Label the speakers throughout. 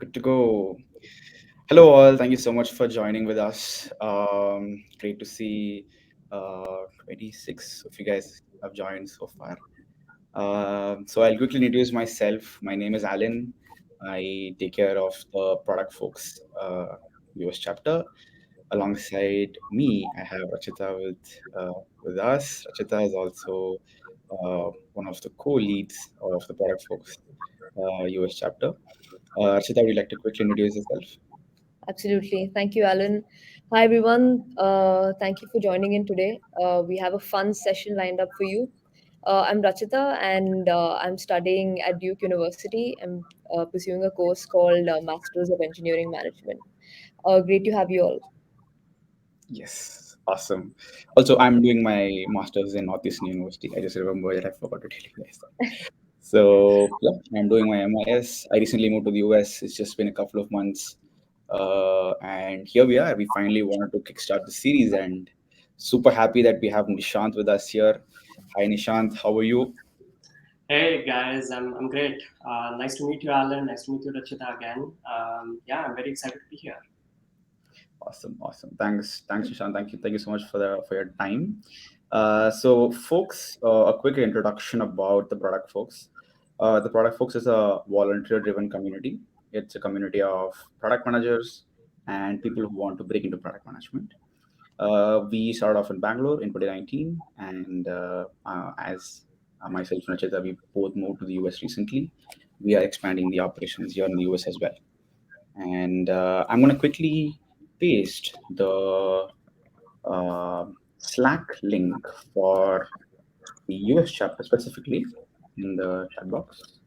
Speaker 1: Good to go. Hello, all. Thank you so much for joining with us. Great to see 26 of you guys have joined so far. So I'll quickly introduce myself. My name is Alan. I take care of the product folks US chapter. Alongside me, I have Rachita with us. Rachita is also one of the co-leads of the product folks US chapter. Rachita, would you like to quickly introduce yourself?
Speaker 2: Absolutely. Thank you, Alan. Hi, everyone. Thank you for joining in today. We have a fun session lined up for you. I'm Rachita, and I'm studying at Duke University. I'm pursuing a course called Masters of Engineering Management. Great to have you all.
Speaker 1: Yes, awesome. Also, I'm doing my master's in Northeastern University. I just remember that I forgot to tell you guys that. So, yeah, I'm doing my MIS. I recently moved to the US. It's just been a couple of months. And here we are. We finally wanted to kickstart the series, and super happy that we have Nishant with us here. Hi, Nishant. How are you?
Speaker 3: Hey guys, I'm great. Nice to meet you, Alan. Nice to meet you, Rachita, again. Yeah, I'm very excited to be here.
Speaker 1: Awesome, awesome. Thanks, Nishant. Thank you so much for your time. Folks, a quick introduction about the product folks. The product folks is a volunteer-driven community. It's a community of product managers and people who want to break into product management. We started off in Bangalore in 2019, and as myself and Acheta, we both moved to the US recently. We are expanding the operations here in the US as well. And I'm going to quickly paste the uh, Slack link for the US chapter specifically in the chat box.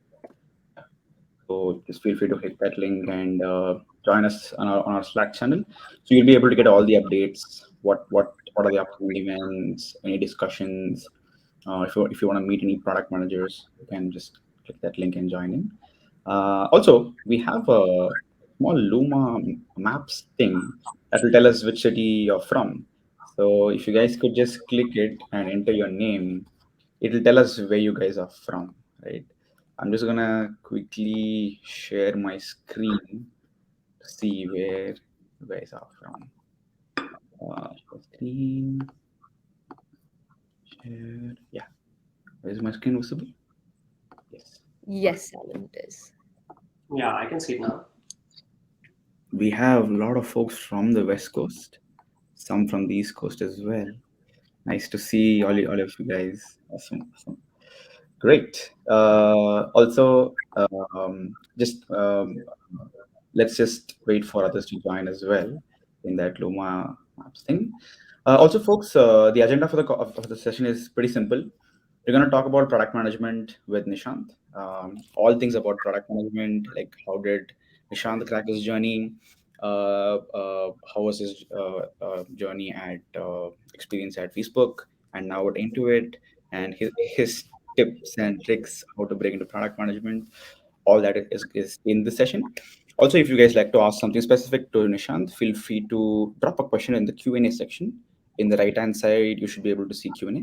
Speaker 1: So just feel free to hit that link and join us on our Slack channel. So you'll be able to get all the updates. What are the upcoming events? Any discussions? If you want to meet any product managers, you can just click that link and join in. Also, we have a small Luma maps thing that will tell us which city you're from. So if you guys could just click it and enter your name, it'll tell us where you guys are from, right? I'm just gonna quickly share my screen to see where you guys are from. Screen share. Yeah, is my screen visible? Yes.
Speaker 2: Yes, Alan, it is.
Speaker 3: Yeah, I can see it now.
Speaker 1: We have a lot of folks from the West Coast, some from the East Coast as well. Nice to see all of you guys. Awesome, awesome. Great. Also, just let's just wait for others to join as well in that Luma Maps thing. Also, folks, the agenda for of the session is pretty simple. We're going to talk about product management with Nishant. All things about product management, like how did Nishant crack his journey, how was his journey at experience at Facebook, and now at Intuit, and his tips and tricks how to break into product management. All that is in the session. Also, if you guys like to ask something specific to Nishant, feel free to drop a question in the Q&A section. In the right-hand side, you should be able to see Q&A.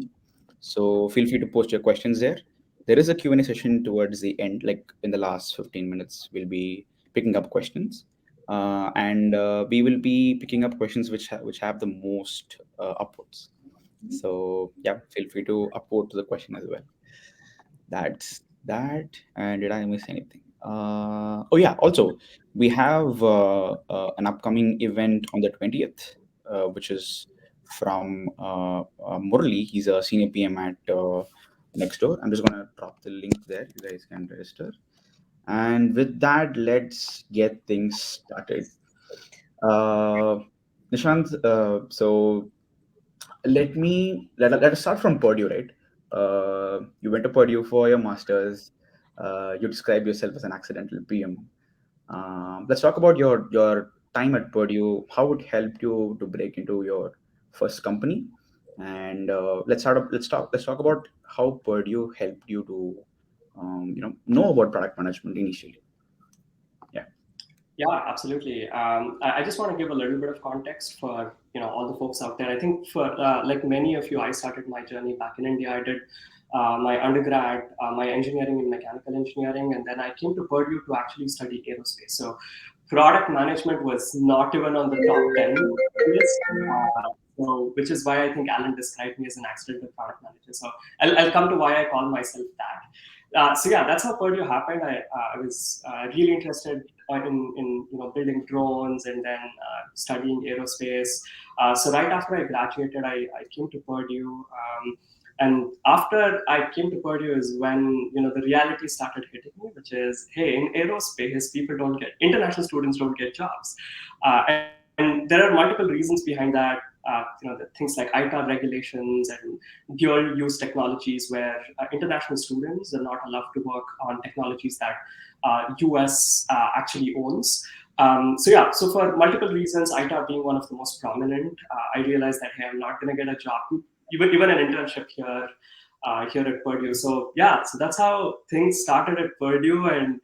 Speaker 1: So feel free to post your questions there. There is a Q&A session towards the end, like in the last 15 minutes, we'll be picking up questions. And we will be picking up questions which have the most upvotes. So yeah, feel free to upvote to the question as well. That's that. And did I miss anything? Oh yeah. Also, we have an upcoming event on the 20th, which is from Murali. He's a senior PM at Nextdoor. I'm just gonna drop the link there. You guys can register. And with that, let's get things started. Uh, Nishant, so let us start from Purdue, right? You went to Purdue for your masters. You describe yourself as an accidental PM. Let's talk about your time at Purdue. How it helped you to break into your first company, and let's talk about how Purdue helped you to know about product management initially. Yeah.
Speaker 3: Yeah, absolutely. I just want to give a little bit of context for all the folks out there. I think for like many of you, I started my journey back in India. I did my undergrad, my engineering in mechanical engineering, and then I came to Purdue to actually study aerospace. So product management was not even on the top 10 list. So, which is why I think Alan described me as an accidental product manager. So I'll come to why I call myself that. So yeah, that's how Purdue happened. I was really interested in building drones and then studying aerospace. So right after I graduated, I came to Purdue. And after I came to Purdue is when the reality started hitting me, which is, hey, in aerospace, international students don't get jobs, and there are multiple reasons behind that. The things like ITAR regulations and dual-use technologies, where international students are not allowed to work on technologies that US actually owns. So for multiple reasons, ITAR being one of the most prominent, I realized that, hey, I'm not going to get a job, even an internship here at Purdue. So yeah, so that's how things started at Purdue. And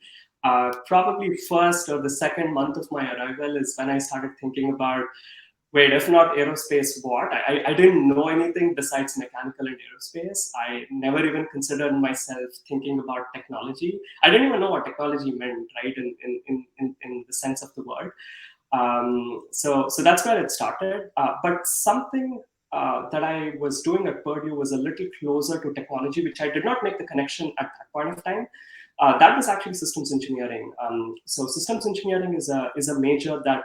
Speaker 3: probably first or the second month of my arrival is when I started thinking about, wait, if not aerospace, what? I didn't know anything besides mechanical and aerospace. I never even considered myself thinking about technology. I didn't even know what technology meant, right, in the sense of the word. So that's where it started. But something that I was doing at Purdue was a little closer to technology, which I did not make the connection at that point of time. That was actually systems engineering. So systems engineering is a major that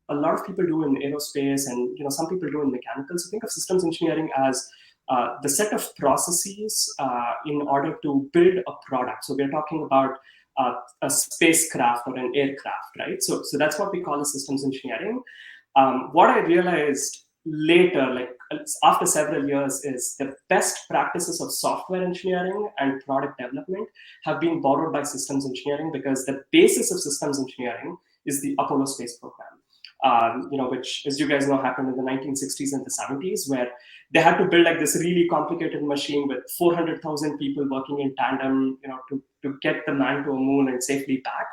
Speaker 3: a lot of people do in aerospace, and some people do in mechanical. So think of systems engineering as the set of processes in order to build a product. So we're talking about a spacecraft or an aircraft, right? So that's what we call as systems engineering. What I realized later, like after several years, is the best practices of software engineering and product development have been borrowed by systems engineering, because the basis of systems engineering is the Apollo space program. Which, as you guys know, happened in the 1960s and the 70s, where they had to build like this really complicated machine with 400,000 people working in tandem, to get the man to a moon and safely back,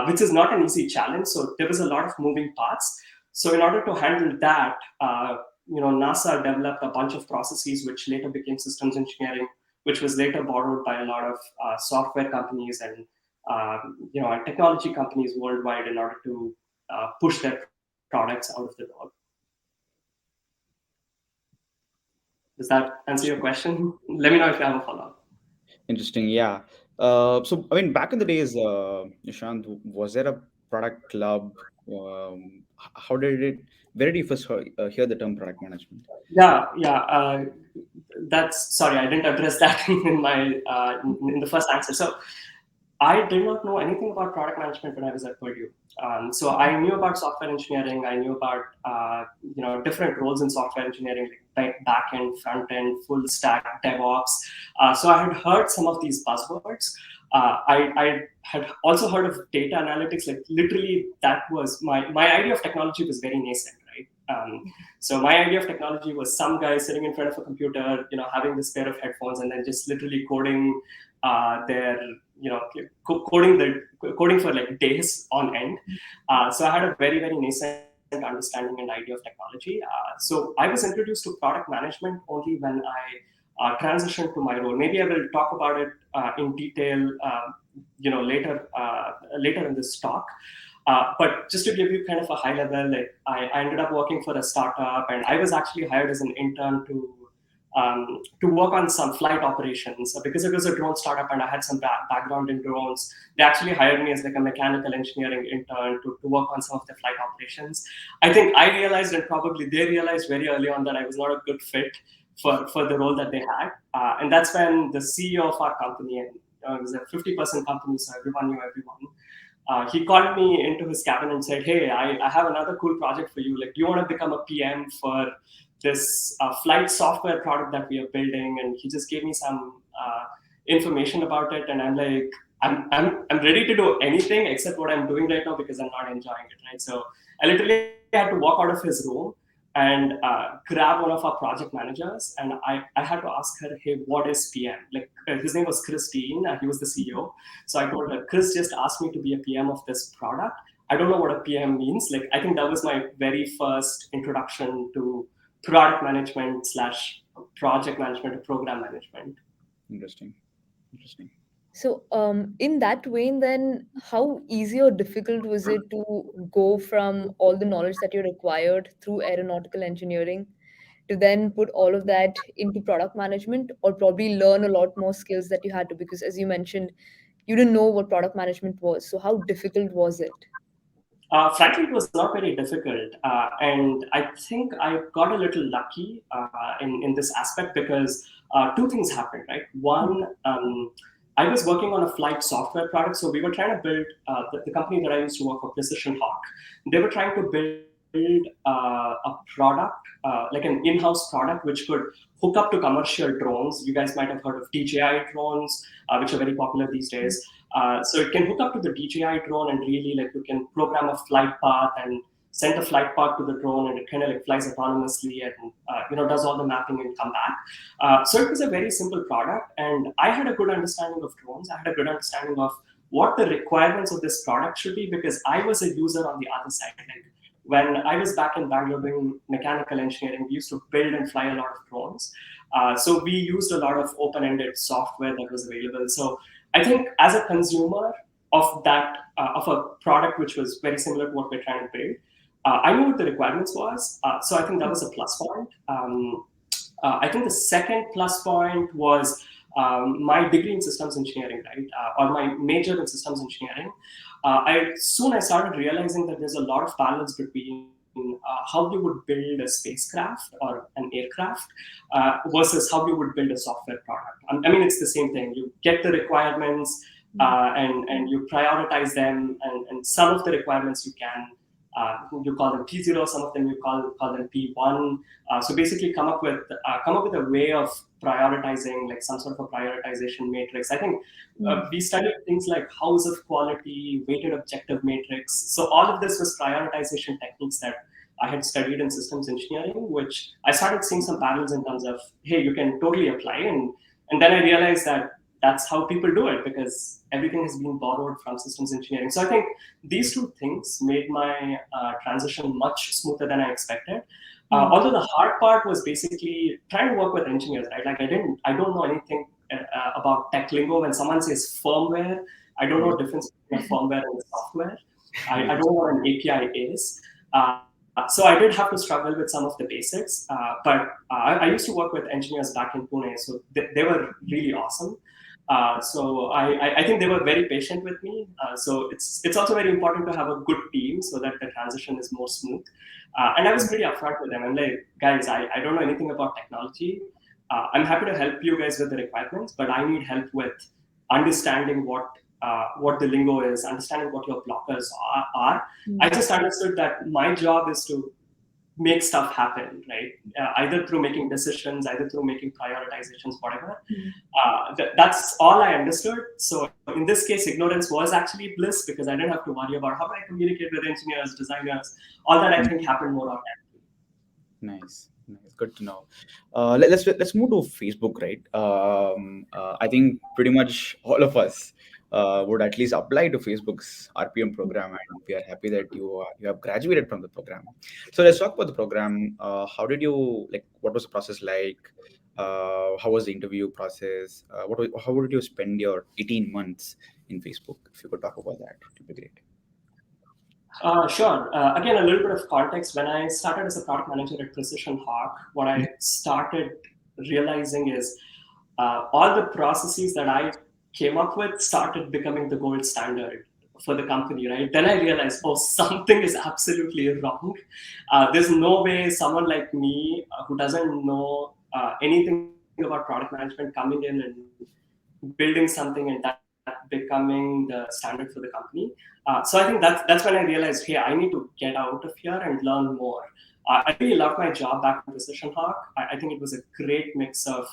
Speaker 3: which is not an easy challenge. So there was a lot of moving parts. So in order to handle that, NASA developed a bunch of processes, which later became systems engineering, which was later borrowed by a lot of software companies and and technology companies worldwide in order to push their products out of the door. Does that answer your question? Let me know if you have a follow-up.
Speaker 1: Interesting. Yeah. So, I mean, back in the days, Nishant, was there a product club? How did it? Where did you first hear the term product management?
Speaker 3: Yeah. That's sorry, I didn't address that in my in the first answer. So I did not know anything about product management when I was at Purdue. So I knew about software engineering. I knew about different roles in software engineering, like back end, front end, full stack, DevOps. So I had heard some of these buzzwords. I had also heard of data analytics. Like literally, that was my idea of technology was very nascent, right? So my idea of technology was some guy sitting in front of a computer, having this pair of headphones, and then just literally coding their coding for like days on end. So I had a very, very nascent understanding and idea of technology. So I was introduced to product management only when I transitioned to my role. Maybe I will talk about it in detail later in this talk. But just to give you kind of a high level, like I ended up working for a startup, and I was actually hired as an intern to work on some flight operations. Because it was a drone startup and I had some background in drones. They actually hired me as like a mechanical engineering intern to work on some of the flight operations. I think I realized, and probably they realized very early on, that I was not a good fit for the role that they had. And that's when the CEO of our company, and it was a 50% company, so everyone knew everyone. He called me into his cabin and said, "Hey, I have another cool project for you. Like, do you want to become a PM for this flight software product that we are building?" And he just gave me some information about it, and I'm like, I'm ready to do anything except what I'm doing right now, because I'm not enjoying it, right? So I literally had to walk out of his room and grab one of our project managers, and I had to ask her, "Hey, what is PM?" Like his name was Christine, he was the CEO. So I told her, "Chris just asked me to be a PM of this product. I don't know what a PM means. Like, I think that was my very first introduction to product management slash project management or program management.
Speaker 1: Interesting. Interesting.
Speaker 2: So, in that vein, then, how easy or difficult was it to go from all the knowledge that you required through aeronautical engineering to then put all of that into product management, or probably learn a lot more skills that you had to? Because, as you mentioned, you didn't know what product management was. So, how difficult was it?
Speaker 3: Frankly, it was not very difficult, and I think I got a little lucky in this aspect because two things happened. Right, one, I was working on a flight software product, so we were trying to build the company that I used to work for, Precision Hawk. They were trying to build a product, like an in-house product, which could hook up to commercial drones. You guys might have heard of DJI drones, which are very popular these days. So it can hook up to the DJI drone and really like you can program a flight path and send a flight path to the drone, and it kind of like flies autonomously and does all the mapping and come back. So it was a very simple product, and I had a good understanding of drones. I had a good understanding of what the requirements of this product should be because I was a user on the other side. Like when I was back in Bangalore doing mechanical engineering, we used to build and fly a lot of drones. So we used a lot of open-ended software that was available. So I think as a consumer of that of a product which was very similar to what we're trying to build, I knew what the requirements was. So I think that was a plus point. I think the second plus point was my degree in systems engineering, right, or my major in systems engineering. I started realizing that there's a lot of parallels between how you would build a spacecraft or an aircraft versus how you would build a software product. I mean, it's the same thing. You get the requirements and you prioritize them, and some of the requirements you call them P0, some of them you call them P1. So basically, come up with a way of prioritizing, like some sort of a prioritization matrix. I think we studied things like house of quality, weighted objective matrix. So all of this was prioritization techniques that I had studied in systems engineering, which I started seeing some parallels in terms of, hey, you can totally apply, and then I realized that that's how people do it because everything has been borrowed from systems engineering. So I think these two things made my transition much smoother than I expected. Although the hard part was basically trying to work with engineers, right? Like I don't know anything about tech lingo. When someone says firmware, I don't know the difference between a firmware and a software. I don't know what an API is. So I did have to struggle with some of the basics. But I used to work with engineers back in Pune, so they were really awesome. So I think they were very patient with me. So it's also very important to have a good team so that the transition is more smooth. And I was pretty upfront with them. I'm like, guys, I don't know anything about technology. I'm happy to help you guys with the requirements, but I need help with understanding what the lingo is, understanding what your blockers are. I just understood that my job is to make stuff happen, right? Either through making decisions, either through making prioritizations, whatever. That's all I understood. So in this case, ignorance was actually bliss because I didn't have to worry about how do I communicate with engineers, designers. All that I think happened more organically.
Speaker 1: Nice. Good to know. Let's move to Facebook, right? I think pretty much all of us would at least apply to Facebook's RPM program, and we are happy that you have graduated from the program. So let's talk about the program. How did you like? What was the process like? How was the interview process? How did you spend your 18 months in Facebook? If you could talk about that, it would be great.
Speaker 3: Sure. Again, a little bit of context. When I started as a product manager at Precision Hawk, what I started realizing is all the processes that I came up with started becoming the gold standard for the company, right? Then I realized, oh, something is absolutely wrong. There's no way someone like me who doesn't know anything about product management coming in and building something and that becoming the standard for the company. So I think that's when I realized, hey, I need to get out of here and learn more. I really loved my job back in Precision Hawk. I think it was a great mix of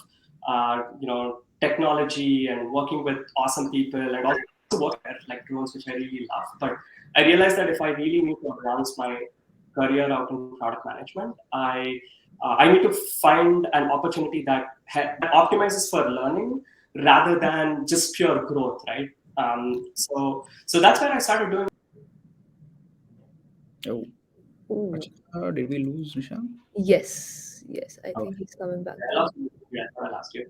Speaker 3: technology and working with awesome people, and also work at like drones, which I really love. But I realized that if I really need to advance my career out in product management, I need to find an opportunity that optimizes for learning rather than just pure growth, right? So that's when I started doing
Speaker 1: Oh,
Speaker 2: Ooh.
Speaker 1: Did we lose Nishant?
Speaker 2: Yes, yes, I think
Speaker 1: Okay.
Speaker 2: he's coming back
Speaker 3: I
Speaker 2: now.
Speaker 3: lost you. Yeah, I lost you.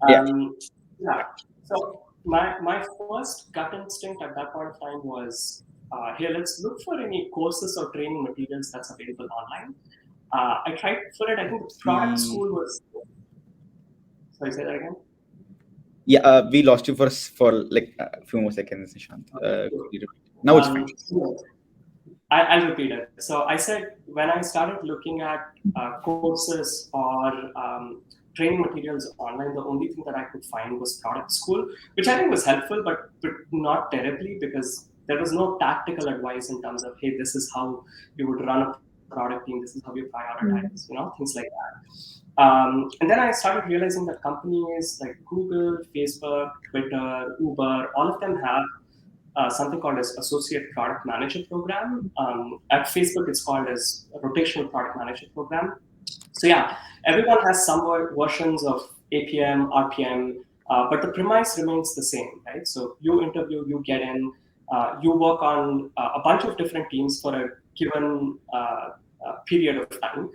Speaker 1: Yeah.
Speaker 3: Yeah. So my first gut instinct at that point of time was, here, let's look for any courses or training materials that's available online. I tried for it. I think the product
Speaker 1: We
Speaker 3: school was. Sorry, say that again.
Speaker 1: Yeah, we lost you for like a few more seconds, Nishant. Could you repeat? Now it's fine.
Speaker 3: So I'll repeat it. So I said when I started looking at courses or training materials online, the only thing that I could find was product school, which I think was helpful, but not terribly, because there was no tactical advice in terms of, hey, this is how you would run a product team, this is how you prioritize,
Speaker 2: Mm.
Speaker 3: things like that. And then I started realizing that companies like Google, Facebook, Twitter, Uber, all of them have something called as Associate Product Manager Program. At Facebook, it's called as a Rotational Product Manager Program. So yeah, everyone has some versions of APM, RPM, but the premise remains the same, right? So you interview, you get in, you work on a bunch of different teams for a given period of time,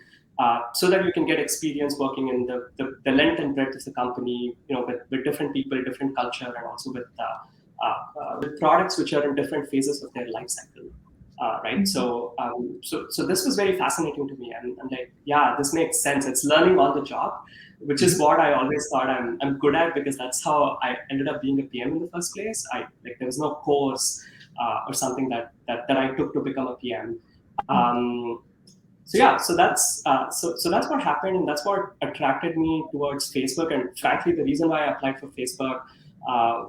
Speaker 3: so that you can get experience working in the length and breadth of the company, with different people, different culture, and also with products which are in different phases of their life cycle. Right.
Speaker 2: Mm.
Speaker 3: So this was very fascinating to me, and I'm like, yeah, this makes sense. It's learning on the job, which is
Speaker 1: Mhm.
Speaker 3: what I always thought I'm good at, because that's how I ended up being a PM in the first place. There was no course or something that I took to become a PM.
Speaker 2: Mm.
Speaker 3: So yeah, so that's what happened, and that's what attracted me towards Facebook. And frankly, the reason why I applied for Facebook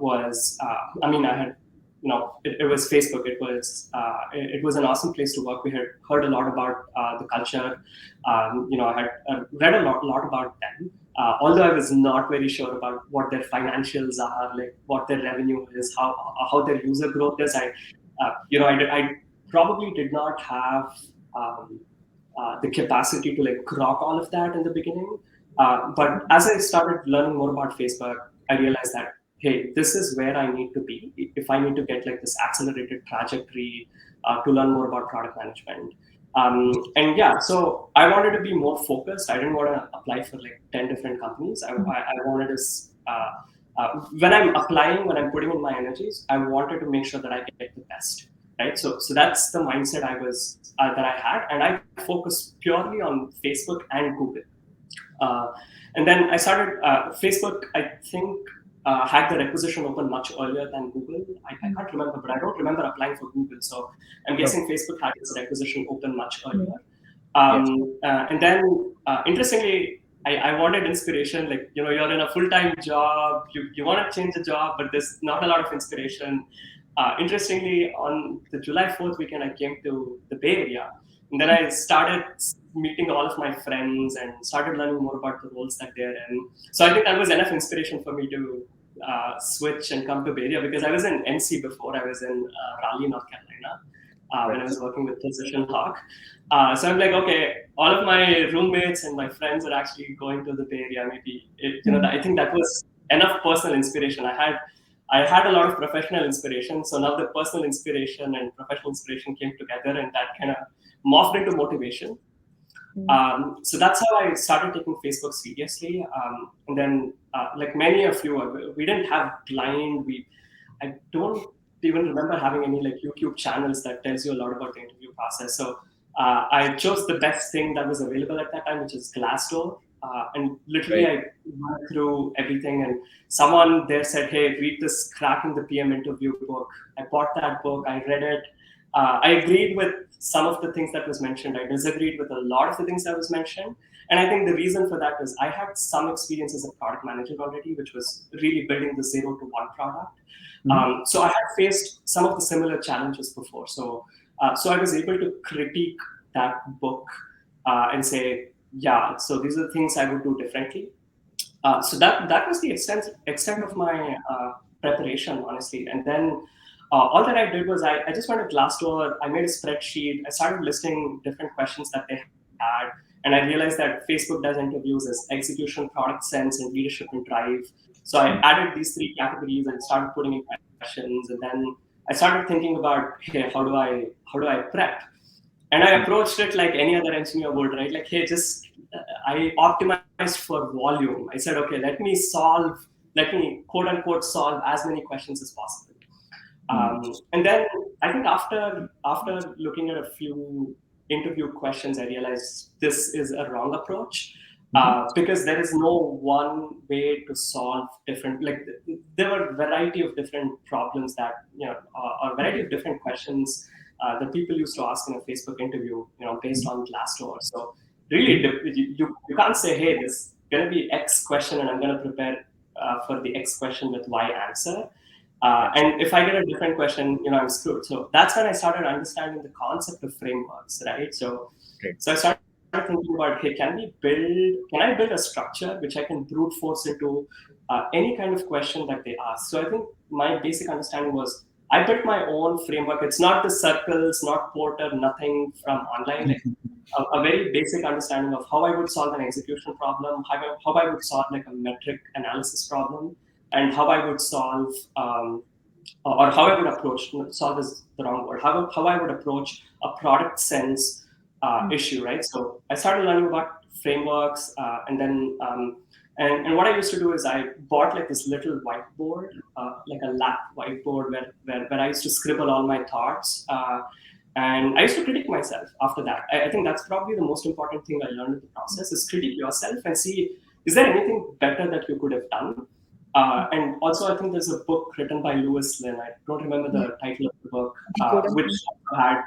Speaker 3: was, I mean, I had, it was Facebook. It was an awesome place to work. We had heard a lot about the culture. I had read a lot about them. Although I was not very sure about what their financials are, like what their revenue is, how their user growth is. I probably did not have um, the capacity to like grok all of that in the beginning. But as I started learning more about Facebook, I realized that, hey, this is where I need to be if I need to get like this accelerated trajectory to learn more about product management. And yeah, so I wanted to be more focused. I didn't want to apply for like 10 different companies. I wanted to, when I'm applying, when I'm putting in my energies, I wanted to make sure that I get the best. Right. So that's the mindset that I had, and I focused purely on Facebook and Google. Uh, and then I started Facebook. I think had the requisition open much earlier than Google. I
Speaker 2: Mm.
Speaker 3: can't remember, but I don't remember applying for Google. So I'm
Speaker 1: Oh,
Speaker 3: guessing Facebook had its requisition open much
Speaker 2: Mm.
Speaker 3: earlier.
Speaker 1: yes.
Speaker 3: And then interestingly, I wanted inspiration. Like, you're in a full-time job, you want to change the job, but there's not a lot of inspiration. Interestingly, on the July 4th weekend, I came to the Bay Area, and then I started meeting all of my friends and started learning more about the roles that they're in. So I think that was enough inspiration for me to switch and come to Bay Area, because I was in NC before. I was in Raleigh, North Carolina, when I
Speaker 1: Right.
Speaker 3: was working with Precision Hawk. So I'm like, okay, all of my roommates and my friends are actually going to the Bay Area. Maybe
Speaker 2: Mm.
Speaker 3: I think that was enough personal inspiration. I had a lot of professional inspiration. So now the personal inspiration and professional inspiration came together, and that kind of morphed into motivation.
Speaker 2: Mm.
Speaker 3: So that's how I started taking Facebook seriously. And then, like many of you, we didn't have Blind. I don't even remember having any like YouTube channels that tells you a lot about the interview process. So I chose the best thing that was available at that time, which is Glassdoor. And literally,
Speaker 1: Right.
Speaker 3: I went through everything, and someone there said, "Hey, read this Cracking the PM interview book." I bought that book. I read it. I agreed with some of the things that was mentioned. I disagreed with a lot of the things that was mentioned. And I think the reason for that is I had some experience as a product manager already, which was really building the 0 to 1 product.
Speaker 1: Mhm.
Speaker 3: So I had faced some of the similar challenges before. So I was able to critique that book and say, yeah, so these are the things I would do differently. So that was the extent of my preparation, honestly. And then all that I did was I just went to Glassdoor. I made a spreadsheet. I started listing different questions that they had, and I realized that Facebook does interviews as execution, product sense, and leadership and drive. So I added these 3 categories and started putting in questions. And then I started thinking about, hey, how do I prep? And I approached it like any other engineer would, right? Like, hey, just I optimized for volume. I said, okay, let me quote unquote solve as many questions as possible. And then I think after looking at a few interview questions, I realized this is a wrong approach, because there is no one way to solve different. Like there were a variety of different problems that or a variety of different questions that people used to ask in a Facebook interview, based on Glassdoor. So really, you can't say, hey, this gonna be X question, and I'm gonna prepare for the X question with Y answer. And if I get a different question, I'm screwed. So that's when I started understanding the concept of frameworks, right? So I started thinking about, hey, can I build a structure which I can brute force into any kind of question that they ask? So I think my basic understanding was I built my own framework. It's not the circles, not Porter, nothing from online. Like a very basic understanding of how I would solve an execution problem, how I would solve like a metric analysis problem, and how I would solve, or how I would approach, solve is the wrong word, how I would approach a product sense issue, right? So I started learning about frameworks, and then, and what I used to do is I bought like this little whiteboard, like a lap whiteboard where I used to scribble all my thoughts. And I used to critique myself after that. I think that's probably the most important thing I learned in the process is critique yourself and see, is there anything better that you could have done? And also, I think there's a book written by Lewis Lynn. I don't remember the title of the book, which had,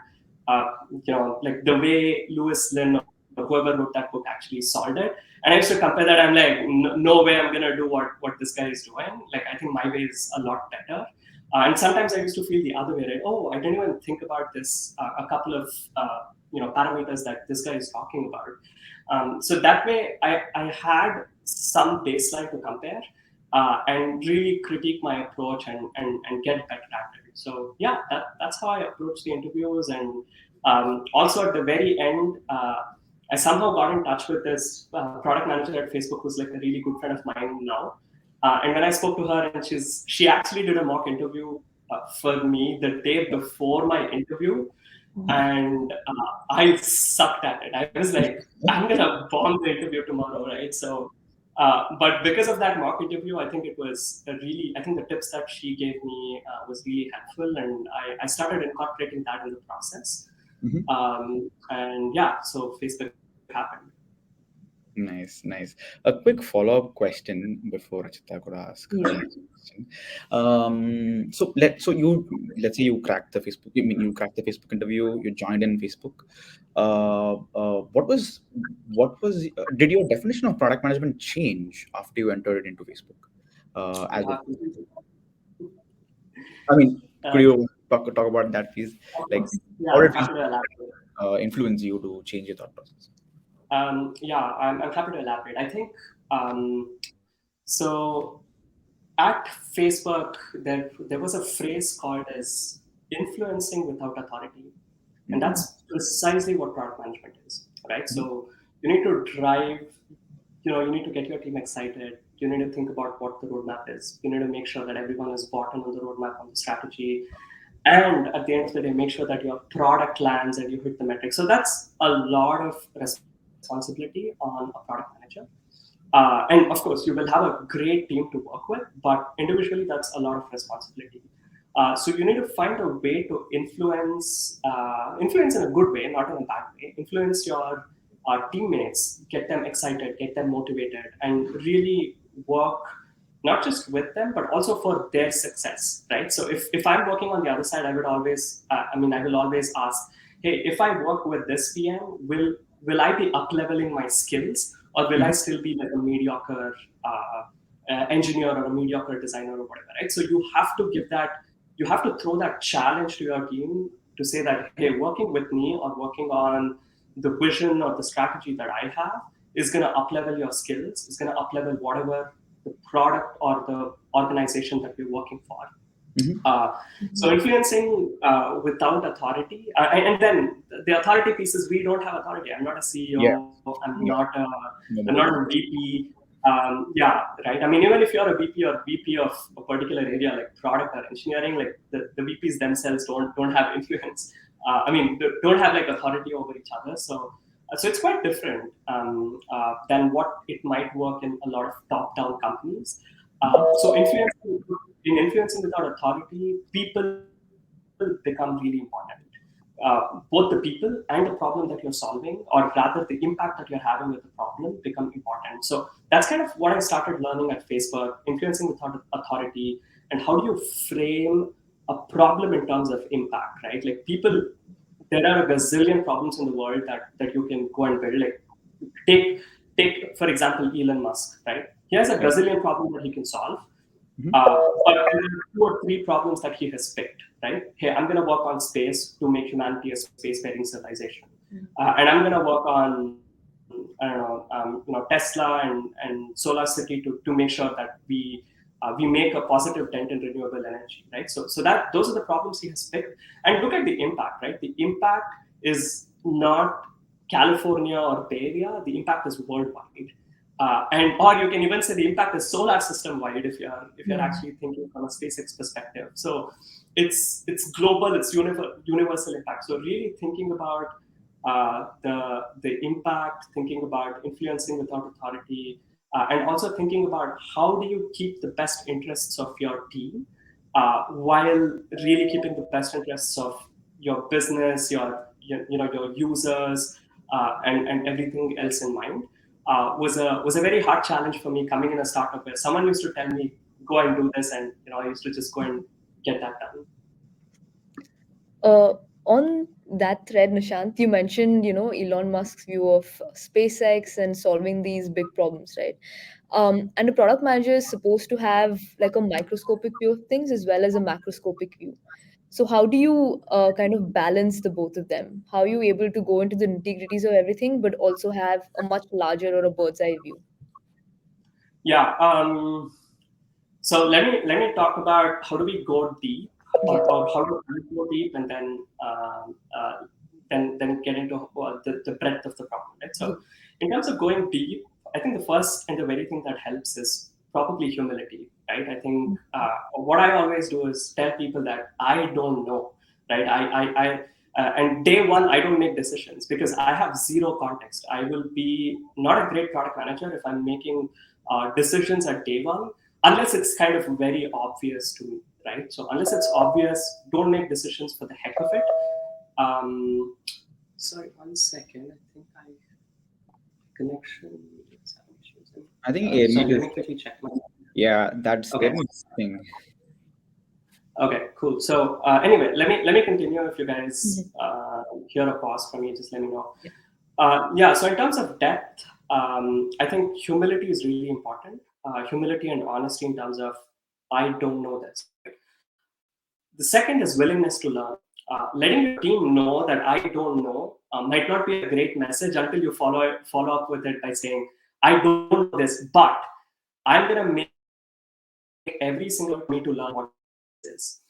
Speaker 3: like the way Lewis Lynn or whoever wrote that book actually solved it. And I used to compare that. I'm like, no way I'm gonna do what this guy is doing. Like, I think my way is a lot better. And sometimes I used to feel the other way, right? Oh, I didn't even think about this. A couple of parameters that this guy is talking about. So that way, I had some baseline to compare, and really critique my approach and get better at it. So yeah, that's how I approach the interviews. And also at the very end, I somehow got in touch with this product manager at Facebook who's like a really good friend of mine now. And when I spoke to her, and she actually did a mock interview for me the day before my interview, and I sucked at it. I was like, I'm gonna bomb the interview tomorrow, right? So, but because of that mock interview, I think it was I think the tips that she gave me was really helpful, and I started incorporating that in the process. And yeah, so Facebook happened.
Speaker 1: Nice, nice. A quick follow-up question before Rachita could ask her next question. Let's say you cracked the Facebook. You cracked the Facebook interview. You joined in Facebook. Did your definition of product management change after you entered into Facebook? As
Speaker 3: Yeah,
Speaker 1: I mean, could
Speaker 3: uh,
Speaker 1: you talk about that, please?
Speaker 3: of
Speaker 1: Like,
Speaker 3: course.
Speaker 1: how
Speaker 3: Yeah,
Speaker 1: did
Speaker 3: happy to elaborate.
Speaker 1: Facebook influence you to change your thought process?
Speaker 3: Yeah, I'm happy to elaborate. I think, so at Facebook, there was a phrase called as influencing without authority. And that's precisely what product management is, right? So you need to drive, you need to get your team excited. You need to think about what the roadmap is. You need to make sure that everyone is bought in on the roadmap, on the strategy. And at the end of the day, make sure that your product lands and you hit the metrics. So that's a lot of responsibility on a product manager. And of course, you will have a great team to work with, but individually, that's a lot of responsibility. So you need to find a way to influence in a good way, not in a bad way. Influence your teammates, get them excited, get them motivated, and really work not just with them, but also for their success, right? So if I'm working on the other side, I would always, I will always ask, hey, if I work with this PM, will I be up leveling my skills, or will I still be like a mediocre engineer or a mediocre designer or whatever, right? So you have to throw that challenge to your team to say that, hey, working with me or working on the vision or the strategy that I have is going to up level your skills, is going to up level whatever the product or the organization that we're working for. So influencing without authority, and then the authority piece is we don't have authority. I'm not a CEO. I'm not a VP. Yeah, right. I mean, even if you're a VP or VP of a particular area like product or engineering, like the VPs themselves don't have influence. don't have like authority over each other. So it's quite different than what it might work in a lot of top-down companies. So influencing without authority, people become really important. Both the people and the problem that you're solving, or rather the impact that you're having with the problem, become important. So that's kind of what I started learning at Facebook, influencing without authority, and how do you frame a problem in terms of impact, right? Like people, there are a gazillion problems in the world that you can go and build. Like take take for example Elon Musk, right? He has a
Speaker 1: Right.
Speaker 3: gazillion problem that he can solve,
Speaker 1: Mhm.
Speaker 3: but there are two or three problems that he has picked, right? Hey, I'm going to work on space to make humanity a spacefaring civilization, and I'm going to work on Tesla and Solar City to make sure that we make a positive dent in renewable energy, right? So that those are the problems he has picked, and look at the impact, right? The impact is not California or Bay Area. The impact is worldwide. And or you can even say the impact is solar system wide if you're actually thinking from a SpaceX perspective. So it's global, it's universal impact. So really thinking about the impact, thinking about influencing without authority, and also thinking about how do you keep the best interests of your team while really keeping the best interests of your business, your users, and everything else in mind. Was a very hard challenge for me coming in a startup where someone used to tell me go and do this, and I used to just go and get that done.
Speaker 2: Uh, on that thread, Nishant, you mentioned, Elon Musk's view of SpaceX and solving these big problems, right? And a product manager is supposed to have like a microscopic view of things as well as a macroscopic view. So how do you kind of balance the both of them? How are you able to go into the nitty-gritties of everything, but also have a much larger or a bird's eye view?
Speaker 3: Yeah. So let me talk about how do we go deep,
Speaker 2: Yeah.
Speaker 3: or how do we go deep, and then get into the breadth of the problem, right?
Speaker 2: Yeah.
Speaker 3: So in terms of going deep, I think the first and the very thing that helps is probably humility, right? I think what I always do is tell people that I don't know, right? And day one, I don't make decisions because I have zero context. I will be not a great product manager if I'm making decisions at day one, unless it's kind of very obvious to me, right? So unless it's obvious, don't make decisions for the heck of it. Sorry, 1 second. I think I connection is having issues.
Speaker 1: I think
Speaker 3: Sorry,
Speaker 1: it
Speaker 3: let
Speaker 1: is.
Speaker 3: me quickly check my.
Speaker 1: Yeah, that's
Speaker 3: Okay.
Speaker 1: very interesting.
Speaker 3: Okay, cool. So anyway, let me continue. If you guys
Speaker 2: Mhm.
Speaker 3: hear a pause from me, just let me know.
Speaker 2: Yeah.
Speaker 3: Yeah. So in terms of depth, I think humility is really important. Humility and honesty in terms of I don't know this. Right? The second is willingness to learn. Letting your team know that I don't know might not be a great message until you follow up with it by saying I don't know this, but I'm gonna make every single effort for me to learn what this is.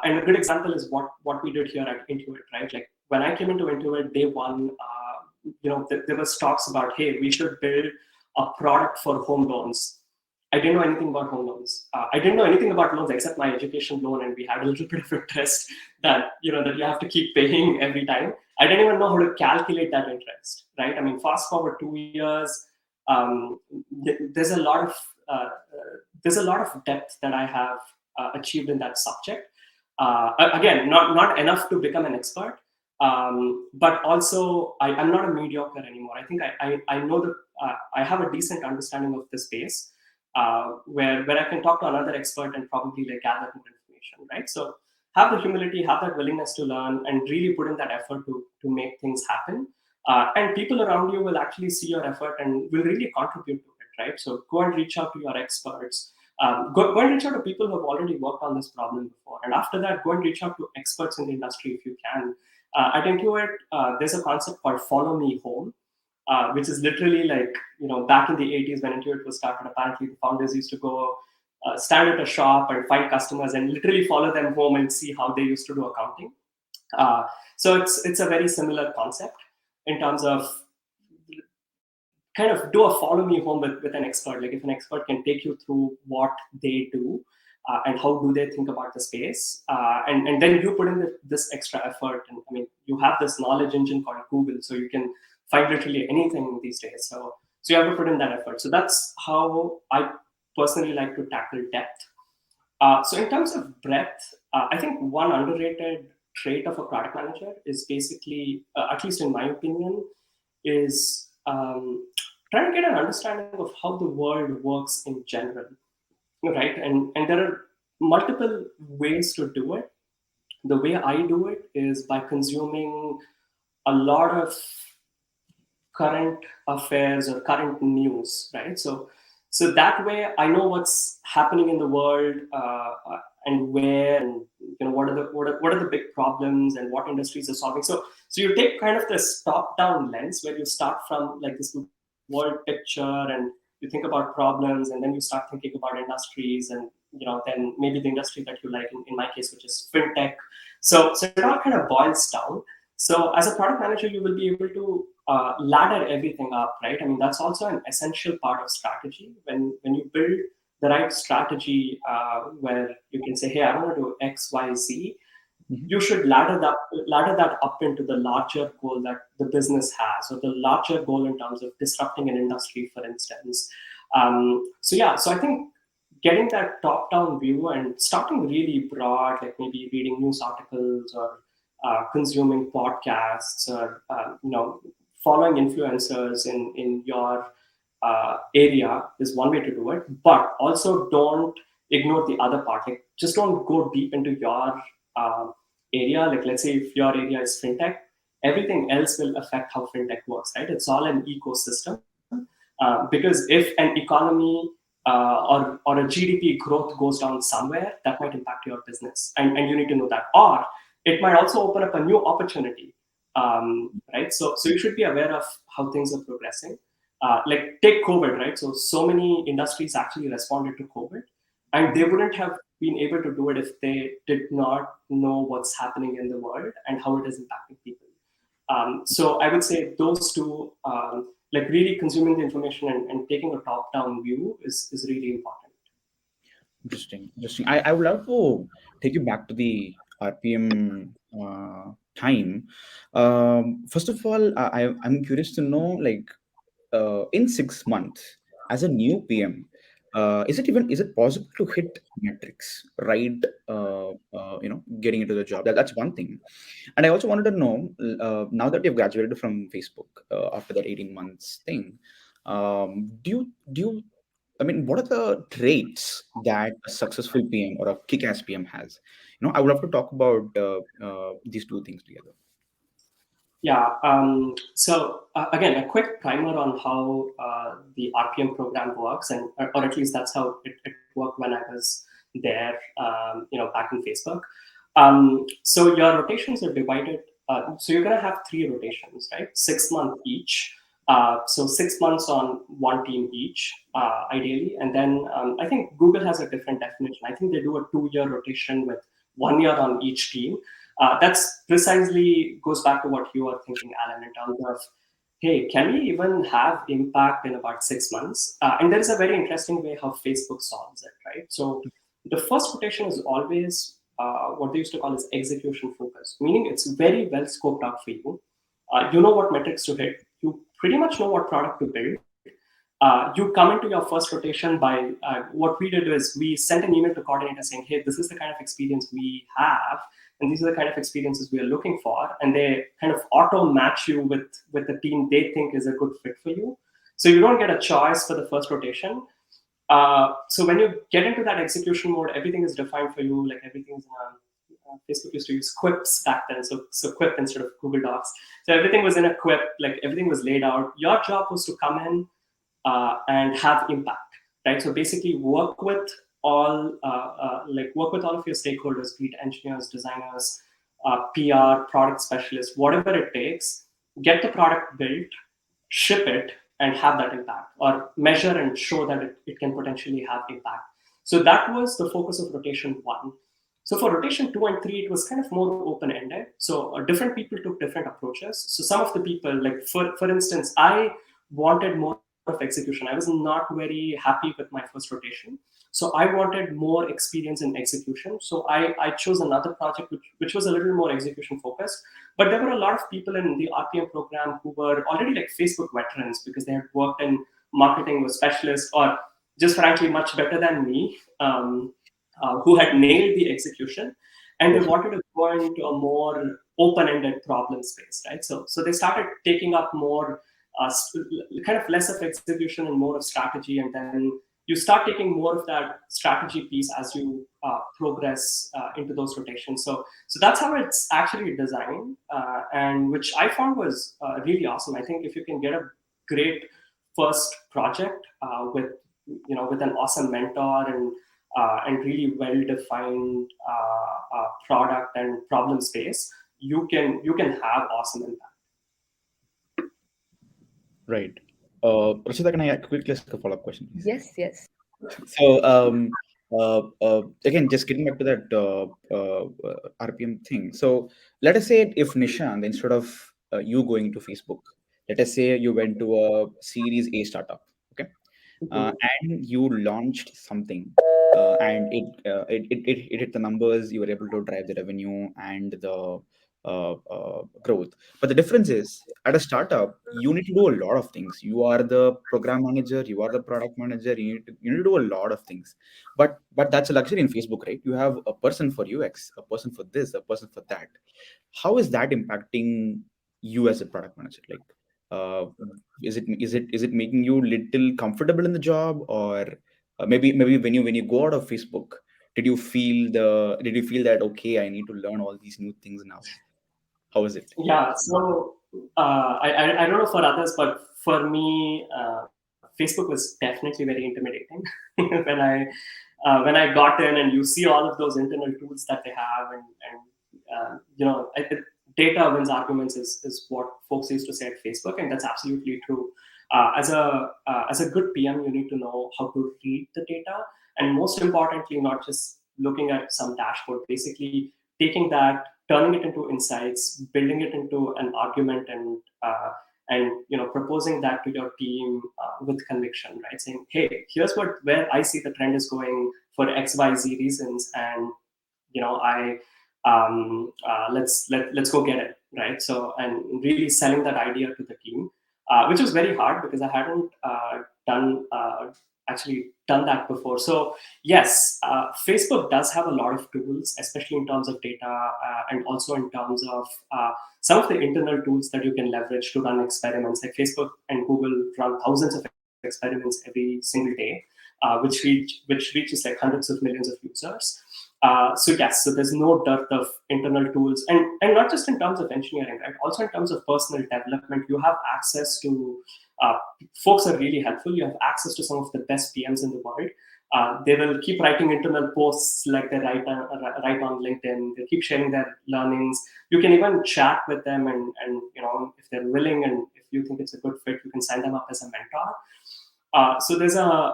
Speaker 3: And a good example is what we did here at Intuit, right? Like when I came into Intuit day one, there was talks about, hey, we should build a product for home loans. I didn't know anything about home loans. I didn't know anything about loans except my education loan, and we had a little bit of interest that you have to keep paying every time. I didn't even know how to calculate that interest, right? I mean, fast forward 2 years, there's a lot of depth that I have achieved in that subject. Again, not enough to become an expert, but also I'm not a mediocre anymore. I think I know that I have a decent understanding of the space where I can talk to another expert and probably like gather more information, right? So have the humility, have that willingness to learn, and really put in that effort to make things happen. And people around you will actually see your effort and will really contribute to it, right? So go and reach out to your experts. Go and reach out to people who have already worked on this problem before. And after that, go and reach out to experts in the industry if you can. At Intuit, there's a concept called follow me home, which is literally like, back in the 80s when Intuit was started, apparently the founders used to go stand at a shop and find customers and literally follow them home and see how they used to do accounting. Uh, so it's a very similar concept in terms of kind of do a follow me home with an expert. Like if an expert can take you through what they do, and how do they think about the space, and then you put in this extra effort. And I mean, you have this knowledge engine called Google, so you can find literally anything these days. So you have to put in that effort. So that's how I personally like to tackle depth. So in terms of breadth, I think one underrated trait of a product manager is basically, at least in my opinion, is trying to get an understanding of how the world works in general, right? And there are multiple ways to do it. The way I do it is by consuming a lot of current affairs or current news, right? So that way I know what's happening in the world, and where, and what are the big problems and what industries are solving. So you take kind of this top down lens where you start from like this world picture, and you think about problems, and then you start thinking about industries, and then maybe the industry that you like, in my case, which is fintech. So it all kind of boils down. So as a product manager, you will be able to ladder everything up, right? I mean, that's also an essential part of strategy. When you build the right strategy, where you can say, hey, I want to do X, Y, Z, you should ladder that up into the larger goal that the business has, or the larger goal in terms of disrupting an industry, for instance. So I think getting that top down view and starting really broad, like maybe reading news articles, or consuming podcasts, or following influencers in your area is one way to do it. But also don't ignore the other part. Like, just don't go deep into your area. Like, let's say if your area is fintech, everything else will affect how fintech works, right? It's all an ecosystem. Because if an economy, or a GDP growth goes down somewhere, that might impact your business, and you need to know that. Or it might also open up a new opportunity, right? So you should be aware of how things are progressing. Like, take COVID, right? So many industries actually responded to COVID, and they wouldn't have been able to do it if they did not know what's happening in the world and how it is impacting people. So I would say those two, like really consuming the information and taking a top-down view is really important.
Speaker 1: Interesting, interesting. I would love to take you back to the RPM time. First of all, I'm curious to know, like, in 6 months as a new PM, is it possible to hit metrics, right? Getting into the job. That's one thing. And I also wanted to know, now that you've graduated from Facebook after that 18 months thing, do you I mean, what are the traits that a successful PM or a kick-ass PM has? I would love to talk about these two things together.
Speaker 3: Yeah. So again, a quick primer on how the RPM program works, or at least that's how it worked when I was there, back in Facebook. So your rotations are divided. So you're gonna have 3 rotations, right? 6 months each. So 6 months on one team each, ideally, and then I think Google has a different definition. I think they do a 2-year rotation with 1 year on each team. That's precisely goes back to what you are thinking, Alan, in terms of, hey, can we even have impact in about 6 months? And there is a very interesting way how Facebook solves it, right? So the first rotation is always what they used to call as execution focus, meaning it's very well scoped out for you. You know what metrics to hit. You pretty much know what product to build. You come into your first rotation by what we did is we sent an email to coordinator saying, hey, this is the kind of experience we have, and these are the kind of experiences we are looking for. And they kind of auto match you with the team they think is a good fit for you. So you don't get a choice for the first rotation. So when you get into that execution mode, everything is defined for you. Like, everything's in Facebook used to use quips back then, so quip instead of Google Docs. So everything was in a quip, like everything was laid out. Your job was to come in and have impact, right? So basically work with work with all of your stakeholders, be it engineers, designers, PR, product specialists, whatever it takes. Get the product built, ship it, and have that impact, or measure and show that it can potentially have impact. So that was the focus of rotation 1. So for rotation 2 and 3, it was kind of more open-ended. So different people took different approaches. So some of the people, like for instance, I wanted more of execution. I was not very happy with my first rotation. So I wanted more experience in execution. So I chose another project which was a little more execution focused. But there were a lot of people in the RPM program who were already like Facebook veterans because they had worked in marketing, were specialists, or just frankly much better than me, who had nailed the execution, and they wanted to go into a more open-ended problem space, right? So they started taking up more kind of less of execution and more of strategy, and then you start taking more of that strategy piece as you progress into those rotations. So that's how it's actually designed, and which I found was really awesome. I think if you can get a great first project with an awesome mentor and really well-defined product and problem space, you can have awesome impact.
Speaker 1: Right. Rashida, can I quickly ask a follow-up question, please?
Speaker 2: Yes, yes.
Speaker 1: So, again, just getting back to that RPM thing. So, let us say if Nishant, instead of you going to Facebook, let us say you went to a Series A startup, okay,
Speaker 3: Mhm.
Speaker 1: and you launched something, and it hit the numbers. You were able to drive the revenue and the growth. But the difference is, at a startup, you need to do a lot of things. You are the program manager, you are the product manager. You need to do a lot of things. But that's a luxury in Facebook, right? You have a person for UX, a person for this, a person for that. How is that impacting you as a product manager? Like, uh, is it making you little comfortable in the job, or maybe when you go out of Facebook, did you feel that, okay, I need to learn all these new things now? How is it?
Speaker 3: Yeah, so I don't know for others, but for me, Facebook was definitely very intimidating when I got in, and you see all of those internal tools that they have, and data wins arguments is what folks used to say at Facebook, and that's absolutely true. As a good PM, you need to know how to read the data, and most importantly, not just looking at some dashboard. Basically, taking that, turning it into insights, building it into an argument, and proposing that to your team with conviction, right? Saying, hey, here's where I see the trend is going for XYZ reasons, and I let's go get it, right? So, and really selling that idea to the team, which was very hard because I hadn't actually done that before. So yes, Facebook does have a lot of tools, especially in terms of data, and also in terms of some of the internal tools that you can leverage to run experiments. Like Facebook and Google run thousands of experiments every single day, which reaches like hundreds of millions of users. So yes, so there's no dearth of internal tools, and not just in terms of engineering, right? Also in terms of personal development, you have access to folks are really helpful. You have access to some of the best PMs in the world. They will keep writing internal posts like they write on LinkedIn. They keep sharing their learnings. You can even chat with them, and if they're willing and if you think it's a good fit, you can sign them up as a mentor. So there's a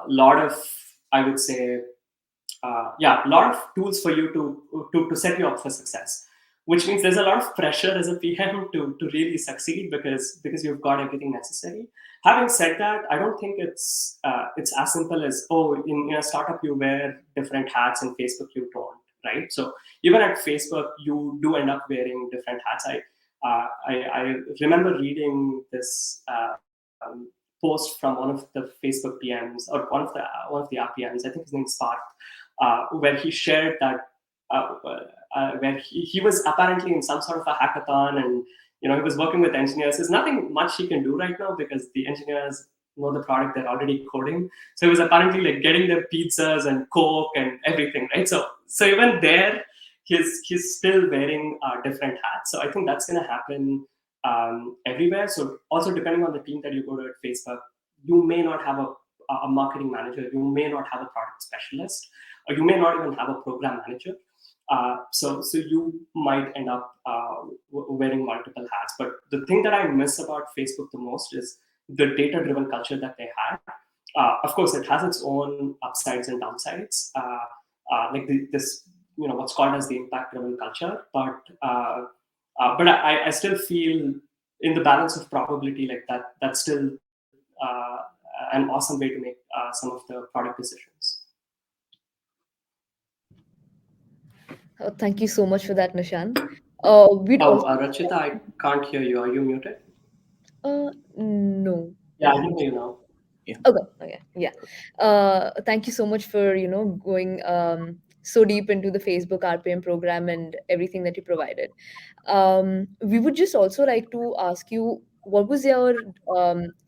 Speaker 3: lot of, I would say, a lot of tools for you to set you up for success, which means there's a lot of pressure as a PM to really succeed because you've got everything necessary. Having said that, I don't think it's as simple as, oh, in a startup you wear different hats, and Facebook you don't, right? So even at Facebook you do end up wearing different hats. I remember reading this post from one of the Facebook PMs, or one of the RPMs. I think his name's Parth, where he shared that where he was apparently in some sort of a hackathon, and he was working with engineers. There's nothing much he can do right now because the engineers know the product, they're already coding. So he was apparently like getting their pizzas and Coke and everything, right? So even there, he's still wearing different hats. So I think that's going to happen everywhere. So also depending on the team that you go to at Facebook, you may not have a marketing manager, you may not have a product specialist, or you may not even have a program manager. So you might end up wearing multiple hats. But the thing that I miss about Facebook the most is the data-driven culture that they had. Of course, it has its own upsides and downsides, like this, what's called as the impact-driven culture. But I still feel in the balance of probability, like that's still an awesome way to make some of the product decisions.
Speaker 2: Thank you so much for that, Nishant. We'd
Speaker 3: Oh,
Speaker 2: also
Speaker 3: Rachita, I can't hear you. Are you muted?
Speaker 2: no.
Speaker 3: Yeah, I can hear you now.
Speaker 1: Yeah.
Speaker 2: Okay, okay, yeah. Thank you so much for going so deep into the Facebook RPM program and everything that you provided. We would just also like to ask you, what was your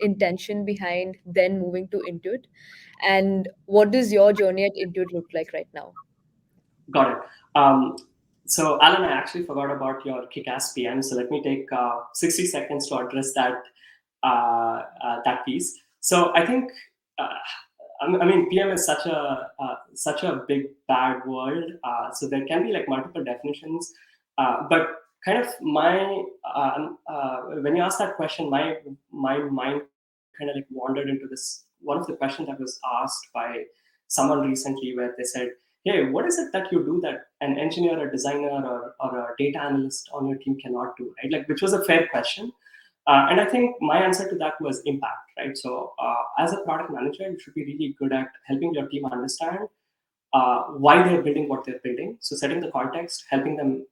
Speaker 2: intention behind then moving to Intuit, and what does your journey at Intuit look like right now?
Speaker 3: Got it. Um, so, Alan, I actually forgot about your kick-ass PM. So let me take 60 seconds to address that piece. So I think, uh, I mean, PM is such a big bad word. So there can be like multiple definitions, but kind of when you ask that question, my mind kind of like wandered into this. One of the questions that was asked by someone recently, where they said, hey, what is it that you do that an engineer, a designer, or a data analyst on your team cannot do, right? Like, which was a fair question. And I think my answer to that was impact, right? So as a product manager, you should be really good at helping your team understand why they're building what they're building. So setting the context, helping them,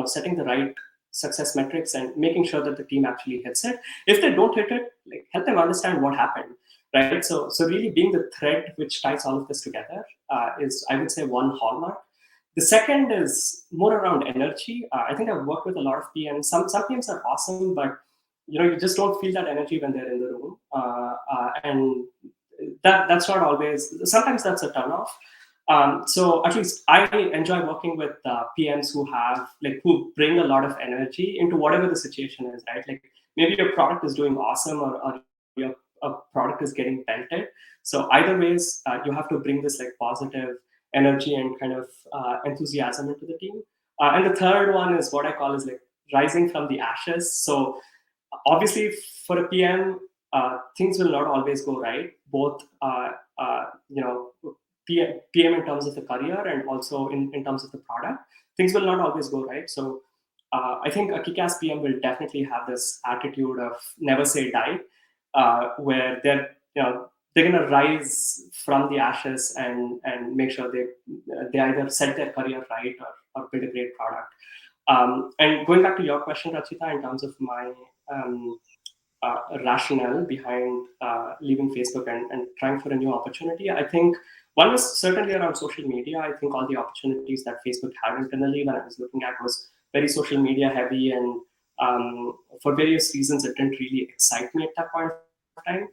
Speaker 3: setting the right success metrics and making sure that the team actually hits it. If they don't hit it, like help them understand what happened, right? So really being the thread which ties all of this together is, I would say, one hallmark. The second is more around energy. I think I've worked with a lot of PMs. Some PMs are awesome, but you just don't feel that energy when they're in the room, and that's not always. Sometimes that's a turnoff. So at least I enjoy working with PMs who bring a lot of energy into whatever the situation is, right? Like maybe your product is doing awesome, or your product is getting pelted. So either ways, you have to bring this like positive energy and kind of enthusiasm into the team. And the third one is what I call is like rising from the ashes. So obviously for a PM, things will not always go right, both PM in terms of the career and also in terms of the product. Things will not always go right. So I think a kick-ass PM will definitely have this attitude of never say die, where they're gonna rise from the ashes and make sure they either set their career right, or build a great product. And going back to your question, Rachita, in terms of my um, rationale behind leaving Facebook and trying for a new opportunity, I think one was certainly around social media. I think all the opportunities that Facebook had internally when I was looking at was very social media heavy, and for various reasons, it didn't really excite me at that point of time.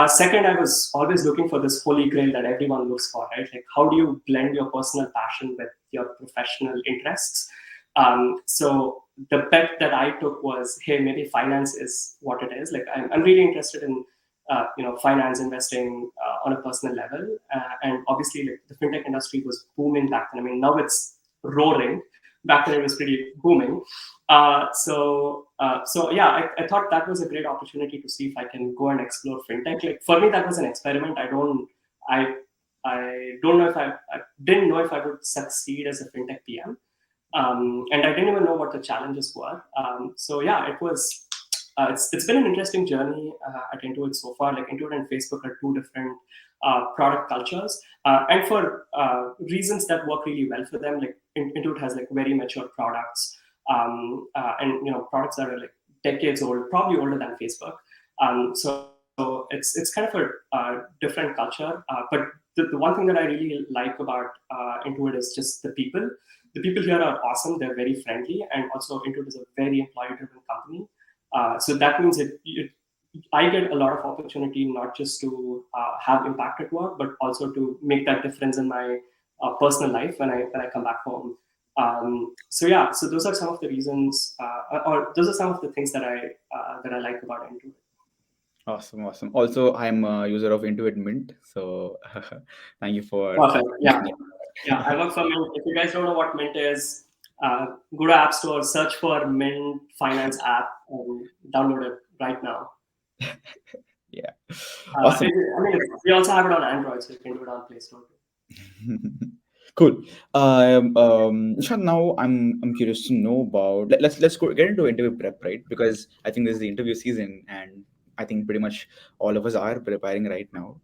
Speaker 3: Second, I was always looking for this holy grail that everyone looks for, right? Like, how do you blend your personal passion with your professional interests? So the bet that I took was, hey, maybe finance is what it is. Like, I'm really interested in finance, investing on a personal level, and obviously, like the fintech industry was booming back then. I mean, now it's roaring. Back then, it was pretty booming. So yeah, I thought that was a great opportunity to see if I can go and explore fintech. Like for me, that was an experiment. I don't know if I didn't know if I would succeed as a fintech PM, and I didn't even know what the challenges were. So yeah, it was. It's been an interesting journey at Intuit so far. Like Intuit and Facebook are two different product cultures, and for reasons that work really well for them. Like Intuit has like very mature products, and products that are like decades old, probably older than Facebook. So it's kind of a different culture. But the one thing that I really like about Intuit is just the people. The people here are awesome. They're very friendly, and also Intuit is a very employee-driven company. So that means I get a lot of opportunity not just to have impact at work, but also to make that difference in my personal life when I come back home. So yeah, so those are some of the reasons, or those are some of the things that I like about Intuit.
Speaker 1: Awesome, awesome. Also, I'm a user of Intuit Mint, so thank you for
Speaker 3: Perfect. Yeah,
Speaker 1: mentioning
Speaker 3: yeah. I
Speaker 1: that.
Speaker 3: work for Mint. If you guys don't know what Mint is, go to App Store, search for Mint Finance app, and download it right now.
Speaker 1: Yeah, awesome.
Speaker 3: We also have it on Android, so you can do it on Play Store too.
Speaker 1: Cool. Nishant, now I'm curious to know about let's go get into interview prep, right? Because I think this is the interview season, and I think pretty much all of us are preparing right now.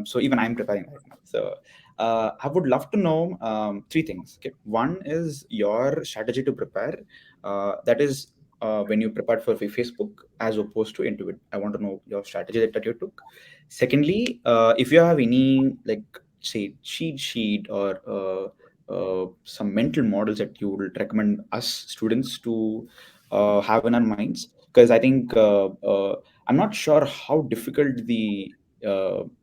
Speaker 1: So even I'm preparing right now. So I would love to know three things. Okay, one is your strategy to prepare. That is when you prepared for Facebook as opposed to Intuit. I want to know your strategy that you took. Secondly, if you have any like say cheat sheet or some mental models that you would recommend us students to have in our minds, because I think I'm not sure how difficult the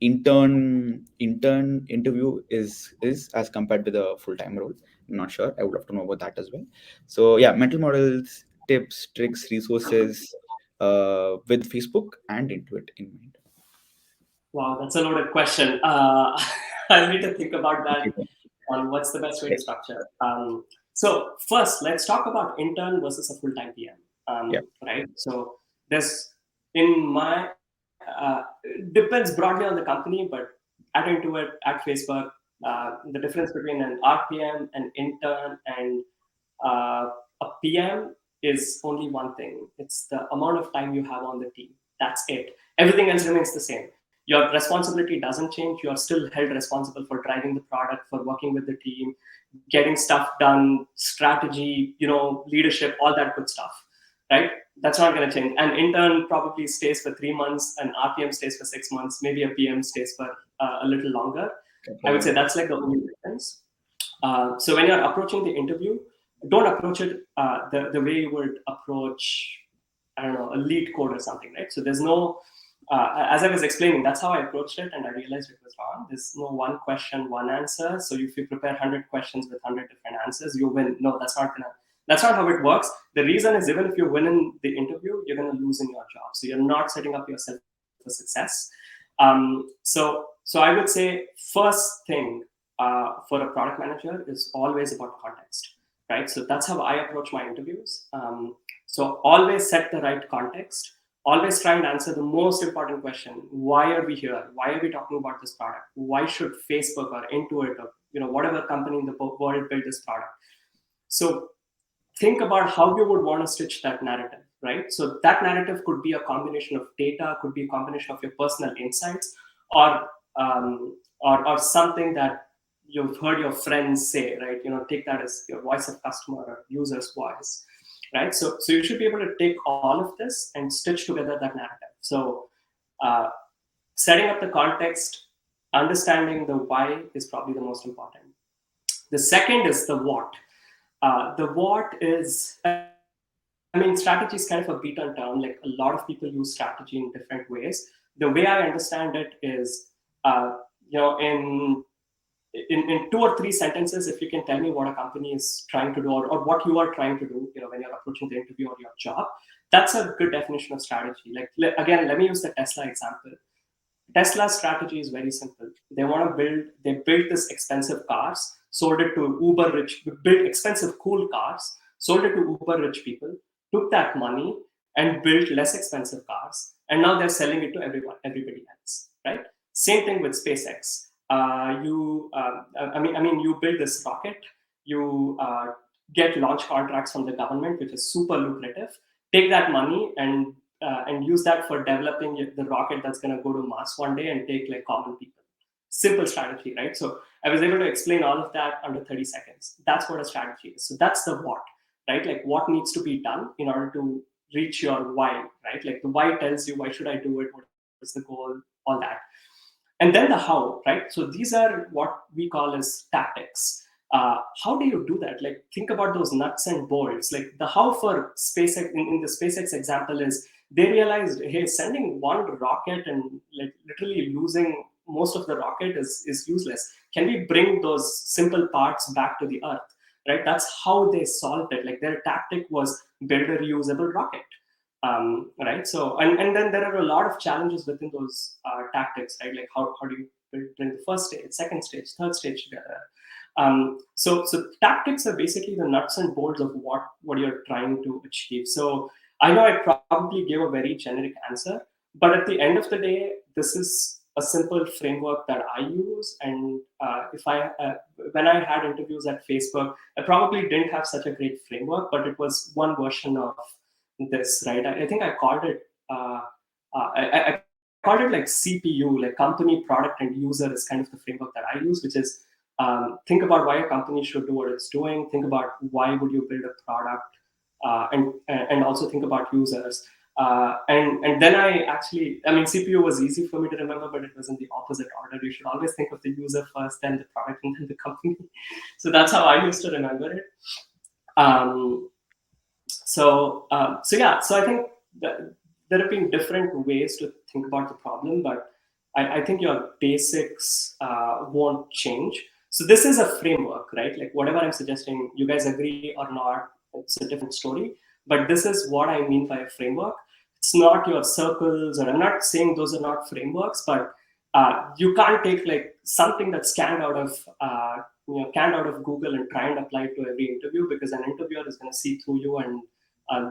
Speaker 1: intern interview is as compared to the full-time role. I'm not sure. I would love to know about that as well. So yeah, mental models, tips, tricks, resources with Facebook and Intuit in mind.
Speaker 3: Wow, that's a loaded question. I'll need to think about that
Speaker 1: Okay.
Speaker 3: on what's the best way to
Speaker 1: Okay.
Speaker 3: structure. So first, let's talk about intern versus a full-time PM.
Speaker 1: Yeah.
Speaker 3: Right. So there's in my depends broadly on the company, but at Intuit, at Facebook, the difference between an RPM, an intern, and a PM is only one thing. It's the amount of time you have on the team. That's it. Everything else remains the same. Your responsibility doesn't change. You are still held responsible for driving the product, for working with the team, getting stuff done, strategy, leadership, all that good stuff, right? That's not going to change. An intern probably stays for 3 months, an RPM stays for 6 months, maybe a PM stays for a little longer. I would say that's like the only difference. So when you're approaching the interview, don't approach it the way you would approach, I don't know, a lead code or something, right? So there's no, as I was explaining, that's how I approached it, and I realized it was wrong. There's no one question, one answer. So if you prepare 100 questions with 100 different answers, you win. No, that's not how it works. The reason is even if you win in the interview, you're gonna lose in your job. So you're not setting up yourself for success. So I would say first thing for a product manager is always about context, right? So that's how I approach my interviews. So always set the right context. Always try and answer the most important question: why are we here? Why are we talking about this product? Why should Facebook or Intuit or whatever company in the world build this product? So think about how you would want to stitch that narrative, right? So that narrative could be a combination of data, could be a combination of your personal insights, or or something that you've heard your friends say, right? Take that as your voice of customer or user's voice, right? So you should be able to take all of this and stitch together that narrative. So uh, setting up the context, understanding the why is probably the most important. The second is the what. The what is, strategy is kind of a beat on term. Like a lot of people use strategy in different ways. The way I understand it is, in 2 or 3 sentences, if you can tell me what a company is trying to do, or what you are trying to do, when you're approaching the interview or your job, that's a good definition of strategy. Like again, let me use the Tesla example. Tesla's strategy is very simple. They built this expensive cars, sold it to uber rich, built expensive cool cars, sold it to uber rich people, took that money and built less expensive cars, and now they're selling it to everybody else, right? Same thing with SpaceX. You build this rocket, you get launch contracts from the government, which is super lucrative. Take that money and use that for developing the rocket that's going to go to Mars one day and take like common people. Simple strategy, right? So I was able to explain all of that under 30 seconds. That's what a strategy is. So that's the what, right? Like what needs to be done in order to reach your why, right? Like the why tells you why should I do it, what is the goal, all that. And then the how, right? So these are what we call as tactics. How do you do that? Like think about those nuts and bolts. Like the how for SpaceX in the SpaceX example is they realized, hey, sending one rocket and like literally losing most of the rocket is useless. Can we bring those simple parts back to the Earth? Right? That's how they solved it. Like their tactic was build a reusable rocket. Right. So and then there are a lot of challenges within those tactics, right? Like how do you bring the first stage, second stage, third stage together? So tactics are basically the nuts and bolts of what you're trying to achieve. So I know I probably gave a very generic answer, but at the end of the day, this is a simple framework that I use. And if I when I had interviews at Facebook, I probably didn't have such a great framework, but it was one version of this, right? I think I called it. I called it like CPU, like company, product, and user is kind of the framework that I use, which is think about why a company should do what it's doing. Think about why would you build a product, and also think about users. And then I mean, CPU was easy for me to remember, but it was in the opposite order. You should always think of the user first, then the product, and then the company. So that's how I used to remember it. Um, so I think that there have been different ways to think about the problem, but I think your basics won't change. So this is a framework, right? Like whatever I'm suggesting, you guys agree or not, it's a different story. But this is what I mean by a framework. It's not your circles, or I'm not saying those are not frameworks, but you can't take like something that's canned out of Google and try and apply it to every interview, because an interviewer is going to see through you and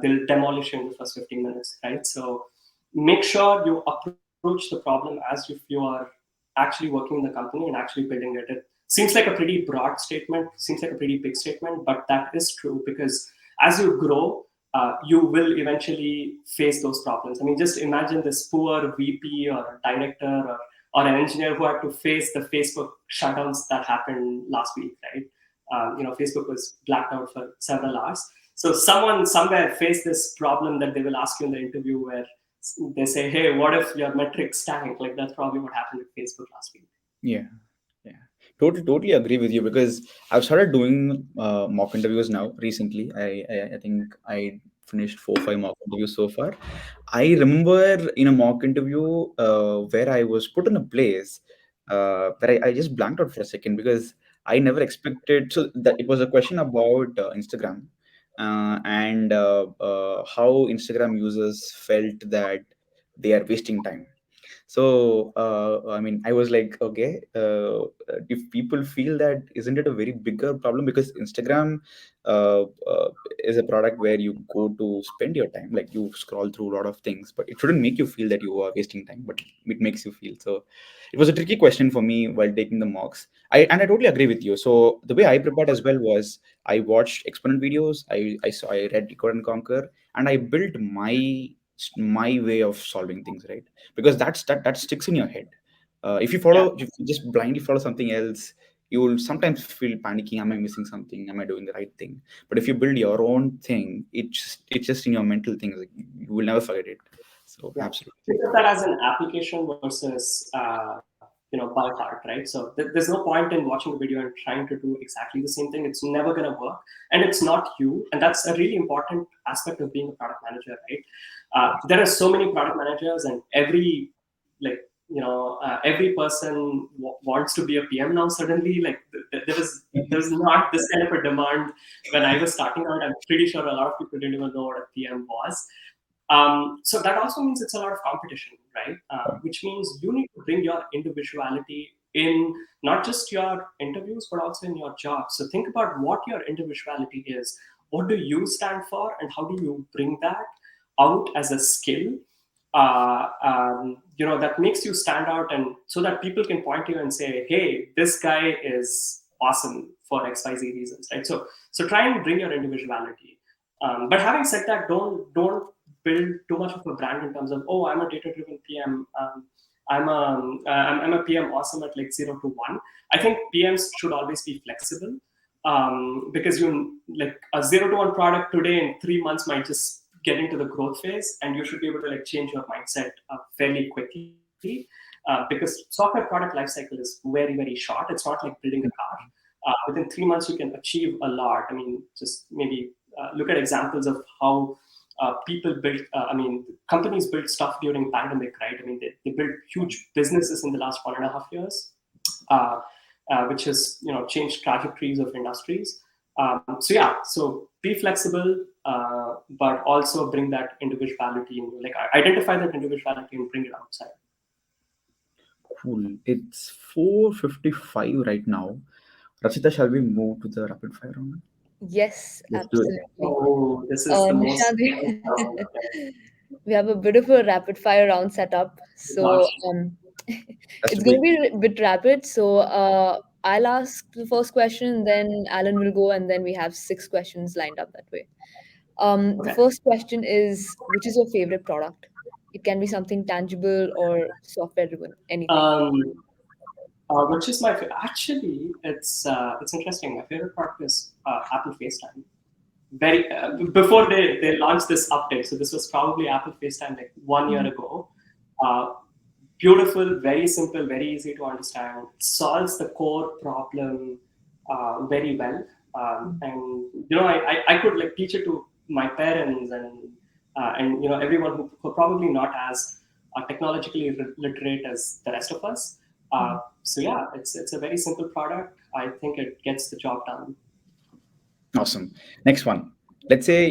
Speaker 3: they'll demolish you in the first 15 minutes, right? So make sure you approach the problem as if you are actually working in the company and actually building it. It seems like a pretty broad statement, seems like a pretty big statement, but that is true, because as you grow, you will eventually face those problems. I mean, just imagine this poor VP or director or an engineer who had to face the Facebook shutdowns that happened last week, right? Facebook was blacked out for several hours. So someone somewhere faced this problem that they will ask you in the interview, where they say, "Hey, what if your metrics tank?" Like that's probably what happened with Facebook last week.
Speaker 1: Yeah, yeah, totally agree with you, because I've started doing mock interviews now recently. I think I finished 4 5 mock interviews so far. I remember in a mock interview where I was put in a place where I just blanked out for a second, because I never expected. So that it was a question about Instagram, and how Instagram users felt that they are wasting time. So I mean, I was like, okay, if people feel that, isn't it a very bigger problem? Because Instagram uh, uh, is a product where you go to spend your time, like you scroll through a lot of things, but it shouldn't make you feel that you are wasting time, but it makes you feel. So it was a tricky question for me while taking the mocks. I totally agree with you. So the way I prepared as well was, I watched exponent videos, I read Decode and Conquer, and I built my way of solving things, right? Because that sticks in your head. If you just blindly follow something else, you will sometimes feel panicky. Am I missing something? Am I doing the right thing? But if you build your own thing, it's just in your mental things. Like, you will never forget it. So
Speaker 3: Yeah.
Speaker 1: absolutely.
Speaker 3: Think of that as an application versus by heart, right? So there's no point in watching a video and trying to do exactly the same thing. It's never going to work, and it's not you. And that's a really important aspect of being a product manager, right? There are so many product managers, and every person wants to be a PM now. Suddenly, like there was not this kind of a demand when I was starting out. I'm pretty sure a lot of people didn't even know what a PM was. So that also means it's a lot of competition, right? Which means you need to bring your individuality in not just your interviews, but also in your job. So think about what your individuality is. What do you stand for, and how do you bring that out as a skill? That makes you stand out, and so that people can point to you and say, "Hey, this guy is awesome for XYZ reasons," right? So try and bring your individuality. But having said that, don't build too much of a brand in terms of, oh, I'm a data-driven PM. I'm a PM awesome at like 0 to 1. I think PMs should always be flexible, because you like a 0 to 1 product today in 3 months might just get into the growth phase, and you should be able to like change your mindset fairly quickly, because software product lifecycle is very very short. It's not like building a car. Within 3 months you can achieve a lot. I mean, just maybe look at examples of how people built, companies built stuff during pandemic, right? I mean, they built huge businesses in the last 1.5 years, uh, which has changed trajectories of industries. So be flexible, but also bring that individuality in you. Like identify that individuality and bring it outside.
Speaker 1: Cool. It's 4:55 right now. Rachita, shall we move to the rapid fire round?
Speaker 2: Yes,
Speaker 1: Let's do it.
Speaker 2: absolutely.
Speaker 3: Oh, this is the most
Speaker 2: Nishant,
Speaker 3: fun sound. Okay.
Speaker 2: we have a bit of a rapid fire round set up. So,
Speaker 3: Gosh.
Speaker 1: That's
Speaker 2: It's going to
Speaker 1: great.
Speaker 2: be a bit rapid. So I'll ask the first question, then Alan will go, and then we have six questions lined up that way. The
Speaker 3: Okay.
Speaker 2: first question is, which is your favorite product? It can be something tangible or software driven, anything.
Speaker 3: Which is my actually it's interesting. My favorite product is Apple FaceTime. Very before they launched this update, so this was probably Apple FaceTime like 1 year
Speaker 2: Mhm.
Speaker 3: ago. Uh, Beautiful, very simple, very easy to understand. Solves the core problem very well, and I could like teach it to my parents and everyone who probably not as technologically literate as the rest of us.
Speaker 2: Mhm.
Speaker 3: So yeah, it's a very simple product. I think it gets the job done.
Speaker 1: Awesome. Next one. Let's say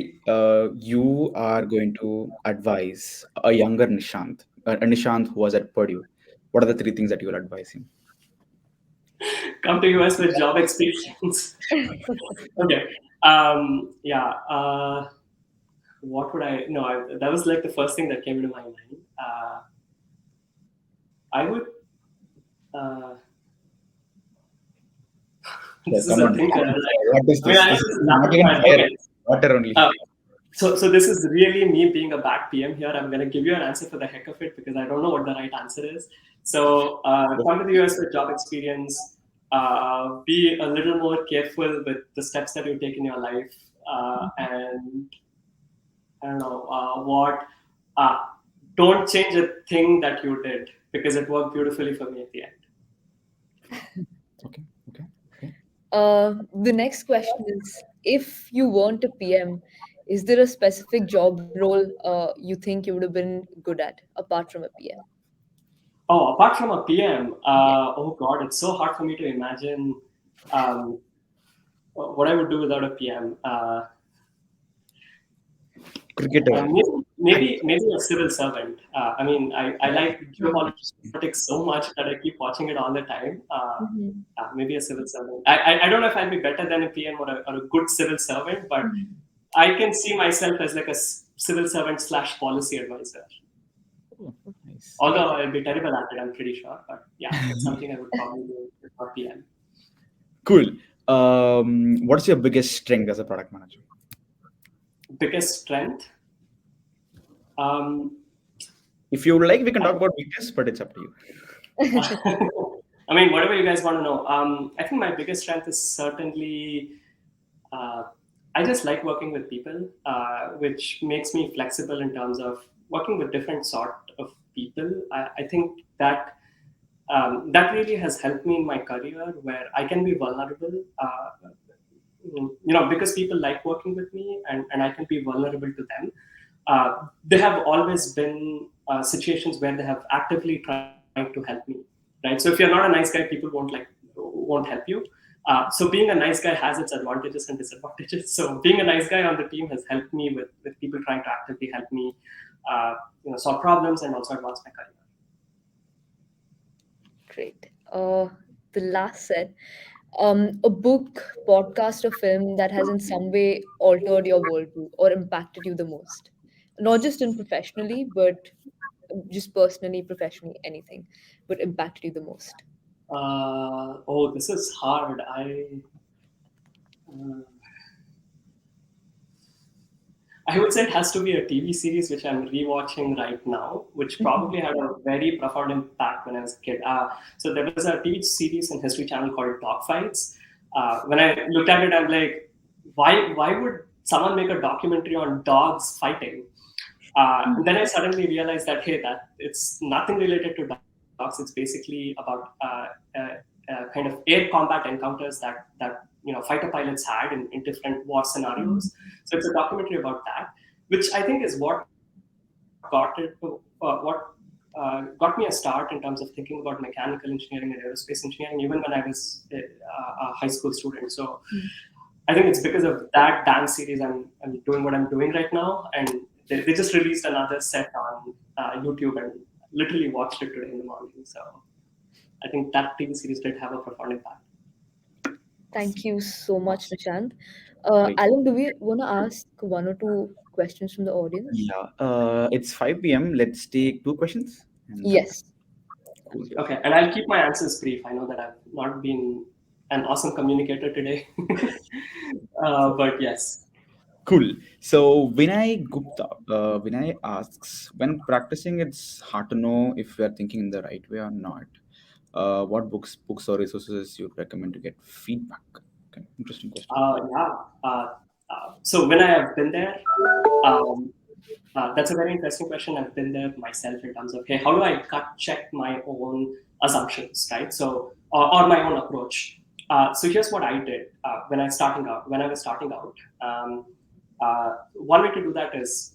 Speaker 1: you are going to advise a younger Nishant, a Nishant who was at Purdue. What are the three things that you will advise him?
Speaker 3: Come to US with job experience. Okay. Yeah. What would I? No, that was like the first thing that came into my mind. I would. Uh,
Speaker 1: Yeah,
Speaker 3: this is
Speaker 1: come
Speaker 3: a
Speaker 1: on.
Speaker 3: thinker.
Speaker 1: What is
Speaker 3: I mean,
Speaker 1: this?
Speaker 3: I
Speaker 1: This
Speaker 3: this
Speaker 1: is
Speaker 3: is
Speaker 1: not
Speaker 3: rapid
Speaker 1: even
Speaker 3: fire.
Speaker 1: fire.
Speaker 3: Okay.
Speaker 1: Water only.
Speaker 3: Uh, so this is really me being a bad PM here. I'm gonna give you an answer for the heck of it because I don't know what the right answer is. So come to the US with job experience. Be a little more careful with the steps that you take in your life, and I don't know what. Uh, don't change a thing that you did because it worked beautifully for me at the end.
Speaker 1: Okay. Okay. Okay.
Speaker 2: The next question is, if you weren't a PM, is there a specific job role you think you would have been good at apart from a PM?
Speaker 3: Oh, apart from a PM,
Speaker 2: Yeah.
Speaker 3: oh God, it's so hard for me to imagine um, what I would do without a PM.
Speaker 1: Cricketer.
Speaker 3: Maybe a civil servant. I mean, I like geopolitics
Speaker 1: Interesting.
Speaker 3: so much that I keep watching it all the time.
Speaker 2: Mhm.
Speaker 3: Maybe a civil servant. I don't know if I'd be better than a PM or a good civil servant, but
Speaker 2: Mhm.
Speaker 3: I can see myself as like a civil servant slash policy advisor.
Speaker 1: Oh, nice.
Speaker 3: Although
Speaker 2: Excellent.
Speaker 3: I'll be terrible at it, I'm pretty sure. But yeah, it's something I would probably do for PM.
Speaker 1: Cool. What's your biggest strength as a product manager?
Speaker 3: Biggest strength. Um,
Speaker 1: If you would like, we can
Speaker 3: I,
Speaker 1: talk about weakness, but it's up to you.
Speaker 3: I mean, whatever you guys want to know. I think my biggest strength is certainly uh, I just like working with people, which makes me flexible in terms of working with different sort of people. I think that really has helped me in my career where I can be vulnerable. Because people like working with me and I can be vulnerable to them. There have always been situations where they have actively tried to help me, right? So if you're not a nice guy, people won't help you. So being a nice guy has its advantages and disadvantages. So being a nice guy on the team has helped me with people trying to actively help me, solve problems and also advance my career.
Speaker 2: Great. The last set, a book, podcast, or film that has in some way altered your worldview or impacted you the most. Not just in professionally, but just personally, professionally, anything, but impacted you the most.
Speaker 3: Oh, this is hard. Uh, I would say it has to be a TV series which I'm rewatching right now, which
Speaker 2: Mhm.
Speaker 3: probably had a very profound impact when I was a kid. So there was a TV series in History Channel called Dogfights. When I looked at it, I'm like, why would someone make a documentary on dogs fighting? And then I suddenly realized that hey, that it's nothing related to dogs. It's basically about kind of air combat encounters that fighter pilots had in different war
Speaker 2: Mhm.
Speaker 3: scenarios. So it's a documentary about that, which I think is what got me a start in terms of thinking about mechanical engineering and aerospace engineering, even when I was a high school student. So I think it's because of that dance series I'm doing what I'm doing right now, and they just released another set on YouTube and literally watched it today in the morning. So I think that TV series did have a profound impact.
Speaker 2: Thank you so much,
Speaker 1: Awesome.
Speaker 2: Nishant.
Speaker 1: Great.
Speaker 2: Alan, do we want to ask one or two questions from the audience?
Speaker 1: Yeah. It's 5 p.m. Let's take two questions and
Speaker 2: Yes.
Speaker 1: Cool.
Speaker 3: Okay, and I'll keep my answers brief. I know that I've not been an awesome communicator today, but yes.
Speaker 1: Cool. So Vinay Gupta, Vinay asks, when practicing, it's hard to know if we are thinking in the right way or not. What books or resources you'd recommend to get feedback? Okay, interesting question.
Speaker 3: Yeah. Uh, so when I have been there, um, that's a very interesting question. I've been there myself in terms of, hey, how do I gut check my own assumptions, right? So, or my own approach. So here's what I did when I starting out. When I was starting out, one way to do that is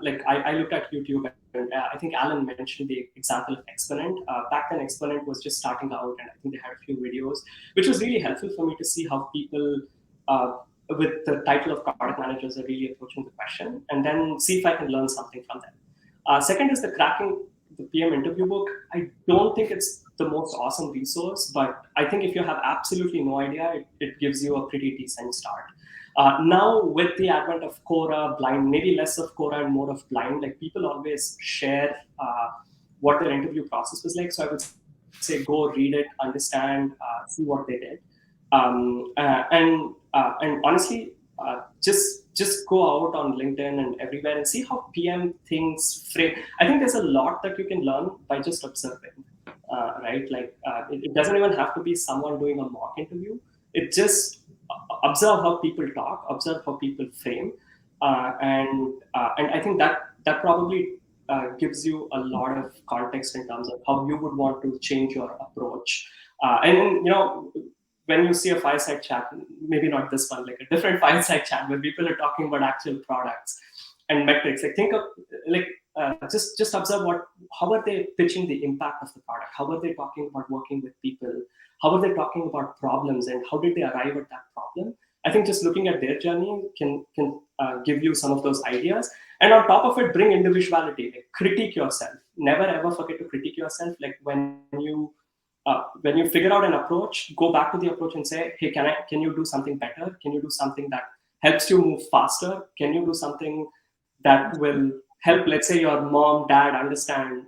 Speaker 3: like I looked at YouTube, and I think Alan mentioned the example of Exponent. Back then, Exponent was just starting out, and I think they had a few videos, which was really helpful for me to see how people uh, with the title of product managers are really approaching the question, and then see if I can learn something from them. Second is the cracking the PM interview book. I don't think it's the most awesome resource, but I think if you have absolutely no idea, it gives you a pretty decent start. Now, with the advent of Quora, Blind, maybe less of Quora and more of Blind, like people always share what their interview process was like. So I would say go read it, understand, see what they did, and honestly, just go out on LinkedIn and everywhere and see how PM things frame. I think there's a lot that you can learn by just observing, right? Like it doesn't even have to be someone doing a mock interview. It just observe how people talk, observe how people frame, and I think that probably gives you a lot of context in terms of how you would want to change your approach. And you know, when you see a fireside chat, maybe not this one, like a different fireside chat where people are talking about actual products and metrics, like think of like just observe how are they pitching the impact of the product, how are they talking about working with people, how are they talking about problems, and how did they arrive at that problem. I think just looking at their journey can give you some of those ideas. And on top of it, bring individuality, like critique yourself. Never ever forget to critique yourself. Like when you figure out an approach, go back to the approach and say, hey, can you do something better? Can you do something that helps you move faster? Can you do something that will help, let's say, your mom, dad understand,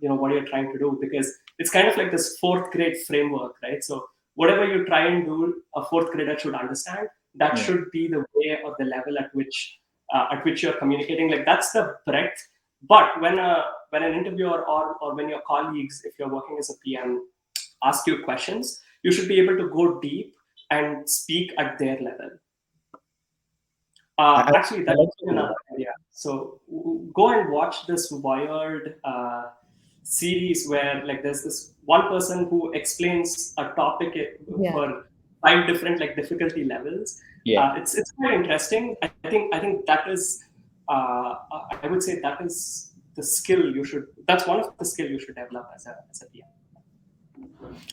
Speaker 3: what you're trying to do? Because it's kind of like this fourth grade framework, right? So whatever you try and do, a fourth grader should understand. That
Speaker 1: Yeah.
Speaker 3: should be the way or the level at which you're communicating. Like that's the breadth. But when an interviewer or when your colleagues, if you're working as a PM, ask you questions, you should be able to go deep and speak at their level.
Speaker 1: I, I,
Speaker 3: Actually,
Speaker 1: I
Speaker 3: that
Speaker 1: like
Speaker 3: gives me
Speaker 1: to.
Speaker 3: another idea. So go and watch this Wired series where like there's this one person who explains a topic
Speaker 2: Yeah.
Speaker 3: for five different like difficulty levels.
Speaker 1: Yeah.
Speaker 3: It's quite interesting. I think that is I would say that is the skill you should. That's one of the skill you should develop as a PM.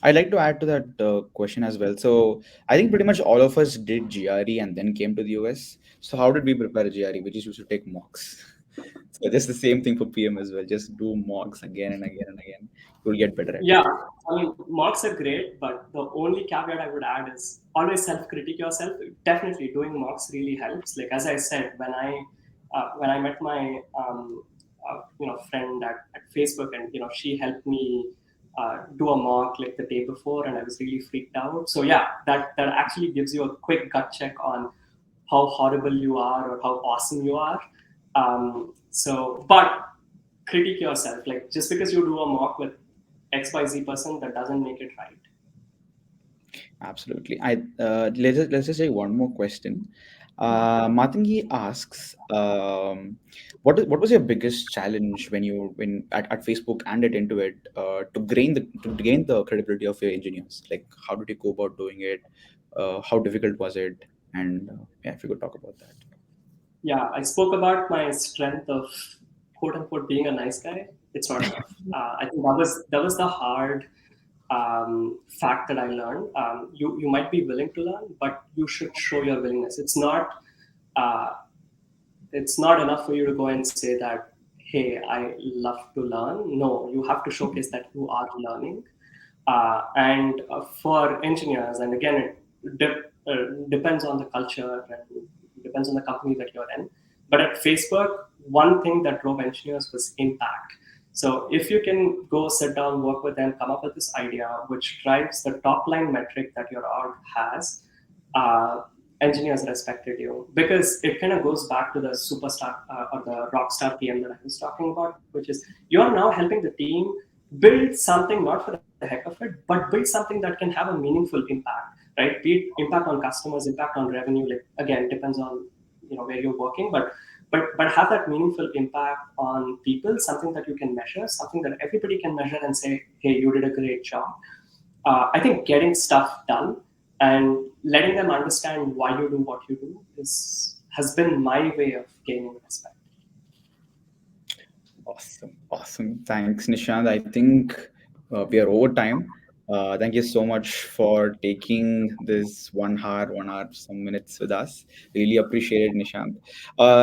Speaker 1: I'd like to add to that question as well. So I think pretty much all of us did GRE and then came to the US. So how did we prepare GRE? We just used to take mocks. So just the same thing for PM as well. Just do mocks again and again and again. You'll get better at
Speaker 3: Yeah,
Speaker 1: it.
Speaker 3: I mean, mocks are great, but the only caveat I would add is always self-critique yourself. Definitely, doing mocks really helps. Like as I said, when I met my friend at Facebook, and she helped me do a mock like the day before, and I was really freaked out. So yeah, that actually gives you a quick gut check on how horrible you are or how awesome you are. But critique yourself. Like just because you do a mock with XYZ person, that doesn't make it right.
Speaker 1: Absolutely. Let's just take one more question. Matangi asks, what was your biggest challenge when at Facebook and at Intuit to gain the credibility of your engineers? Like, how did you go about doing it? How difficult was it? And yeah, if you could talk about that.
Speaker 3: Yeah, I spoke about my strength of quote unquote being a nice guy. It's not enough. I think that was the hard fact that I learned. You might be willing to learn, but you should show your willingness. Uh, it's not enough for you to go and say that, hey, I love to learn. No, you have to showcase that you are learning. And for engineers, and again, it depends on the culture and depends on the company that you're in. But at Facebook, one thing that drove engineers was impact. So if you can go sit down, work with them, come up with this idea which drives the top line metric that your org has, uh, engineers respected you, because it kind of goes back to the superstar or the rock star PM that I was talking about, which is you are now helping the team build something not for the heck of it, but build something that can have a meaningful impact, right? Be it impact on customers, impact on revenue. Like again, depends on where you're working, but have that meaningful impact on people, something that you can measure, something that everybody can measure and say, hey, you did a great job. I think getting stuff done and letting them understand why you do what you do has been my way of gaining respect.
Speaker 1: Awesome. Awesome. Thanks, Nishant. I think we are over time. Thank you so much for taking this 1 hour, 1 hour, some minutes with us. Really appreciate it, Nishant.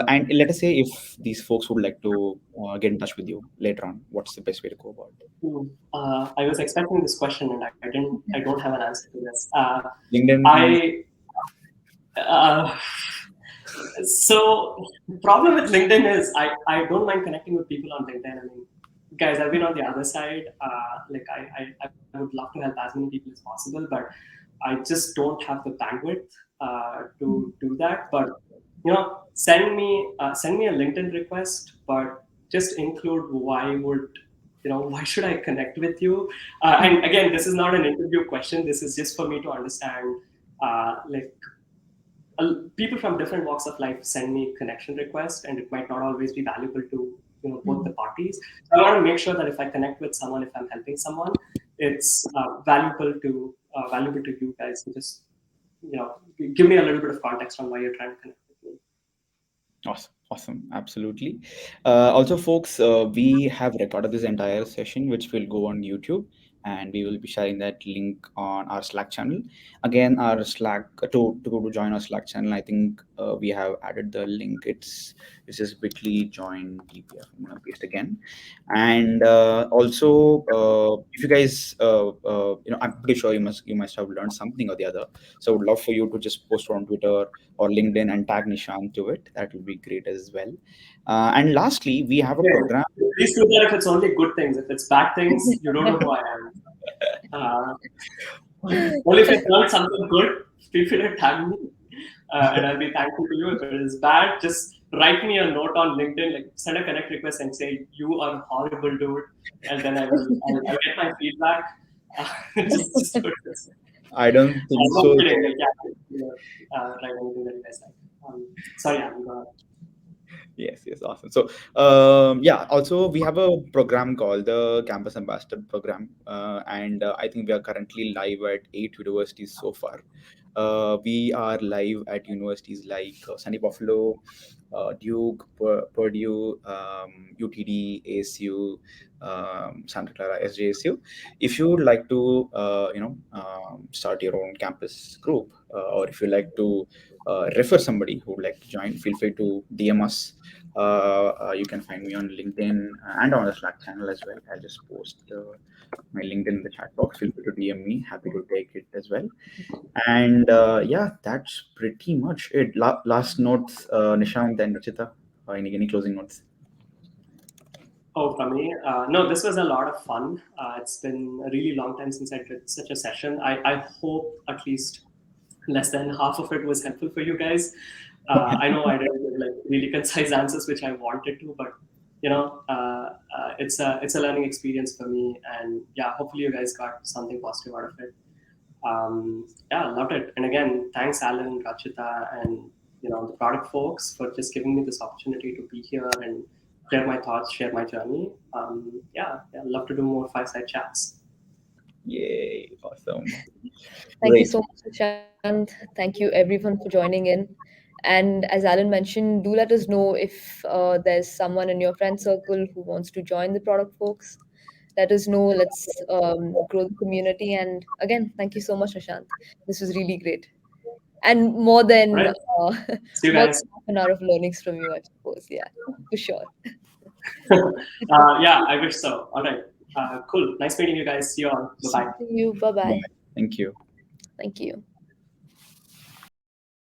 Speaker 1: And let us say if these folks would like to get in touch with you later on, what's the best way to go about it?
Speaker 3: I was expecting this question and I don't have an answer to this.
Speaker 1: LinkedIn is.
Speaker 3: I uh, So the problem with LinkedIn is I don't mind connecting with people on LinkedIn. I mean, guys, I've been on the other side. Like I would love to help as many people as possible, but I just don't have the bandwidth to do that. But send me a LinkedIn request, but just include why should I connect with you? And again, this is not an interview question. This is just for me to understand, like people from different walks of life send me connection requests, and it might not always be valuable to both the parties. So I want to make sure that if I connect with someone, if I'm helping someone, it's valuable to you guys. So just give me a little bit of context on why you're trying to connect with me.
Speaker 1: Awesome. Awesome. Absolutely. Also, folks, we have recorded this entire session, which will go on YouTube, and we will be sharing that link on our Slack channel. Again, our Slack to join our Slack channel. I think we have added the link. It's just bit.ly join TPF. I'm gonna paste again. And also, if you guys, I'm pretty sure you must have learned something or the other. So, I would love for you to just post on Twitter or LinkedIn and tag Nishant to it. That will be great as well. And lastly, we have a
Speaker 3: Yeah,
Speaker 1: program.
Speaker 3: please do that if it's only good things. If it's bad things, you don't know who I am. Uh, Only if it's not something good, feel free to tag me, and I'll be thankful to you. If it is bad, just write me a note on LinkedIn, like send a connect request and say you are a horrible dude, and then I'll get my feedback. Just do it.
Speaker 1: I don't think
Speaker 3: I'm not
Speaker 1: so.
Speaker 3: kidding. Like, write anything that you guys like. Sorry, I'm gonna.
Speaker 1: Yes, yes, awesome. So, yeah, also we have a program called the Campus Ambassador Program, and I think we are currently live at 8 universities so far. We are live at universities like Sunny Buffalo, Duke, Purdue, UTD, ASU, Santa Clara, SJSU. If you would like to, start your own campus group, or if you like to refer somebody who would like to join, feel free to DM us. You can find me on LinkedIn and on the Slack channel as well. I'll just post my LinkedIn in the chat box. Feel free to DM me. Happy to take it as well. And yeah, that's pretty much it. Last notes, Nishant and Rachita. Any closing notes?
Speaker 3: Oh, for me, no, this was a lot of fun. It's been a really long time since I did such a session. I hope at least less than half of it was helpful for you guys. I know I didn't give like really concise answers, which I wanted to, but it's a learning experience for me, and yeah, hopefully you guys got something positive out of it. Yeah, loved it. And again, thanks Alan, Rachita, and the product folks for just giving me this opportunity to be here and share my thoughts, share my journey. Yeah, love to do more fireside chats.
Speaker 1: Yay, awesome.
Speaker 2: Thank you
Speaker 1: Great.
Speaker 2: so much, Nishant. Thank you, everyone, for joining in. And as Alan mentioned, do let us know if there's someone in your friend circle who wants to join the product folks. Let us know. Let's grow the community. And again, thank you so much, Nishant. This was really great. And more
Speaker 3: All
Speaker 2: than
Speaker 3: right, see you
Speaker 2: more
Speaker 3: guys.
Speaker 2: than half an hour of learnings from you, I suppose. Yeah, for sure.
Speaker 3: Yeah, I wish so. All right, cool. Nice meeting you guys. See you all. Bye bye.
Speaker 2: See you. Bye
Speaker 1: Bye.
Speaker 2: bye.
Speaker 1: Thank you.
Speaker 2: Thank you.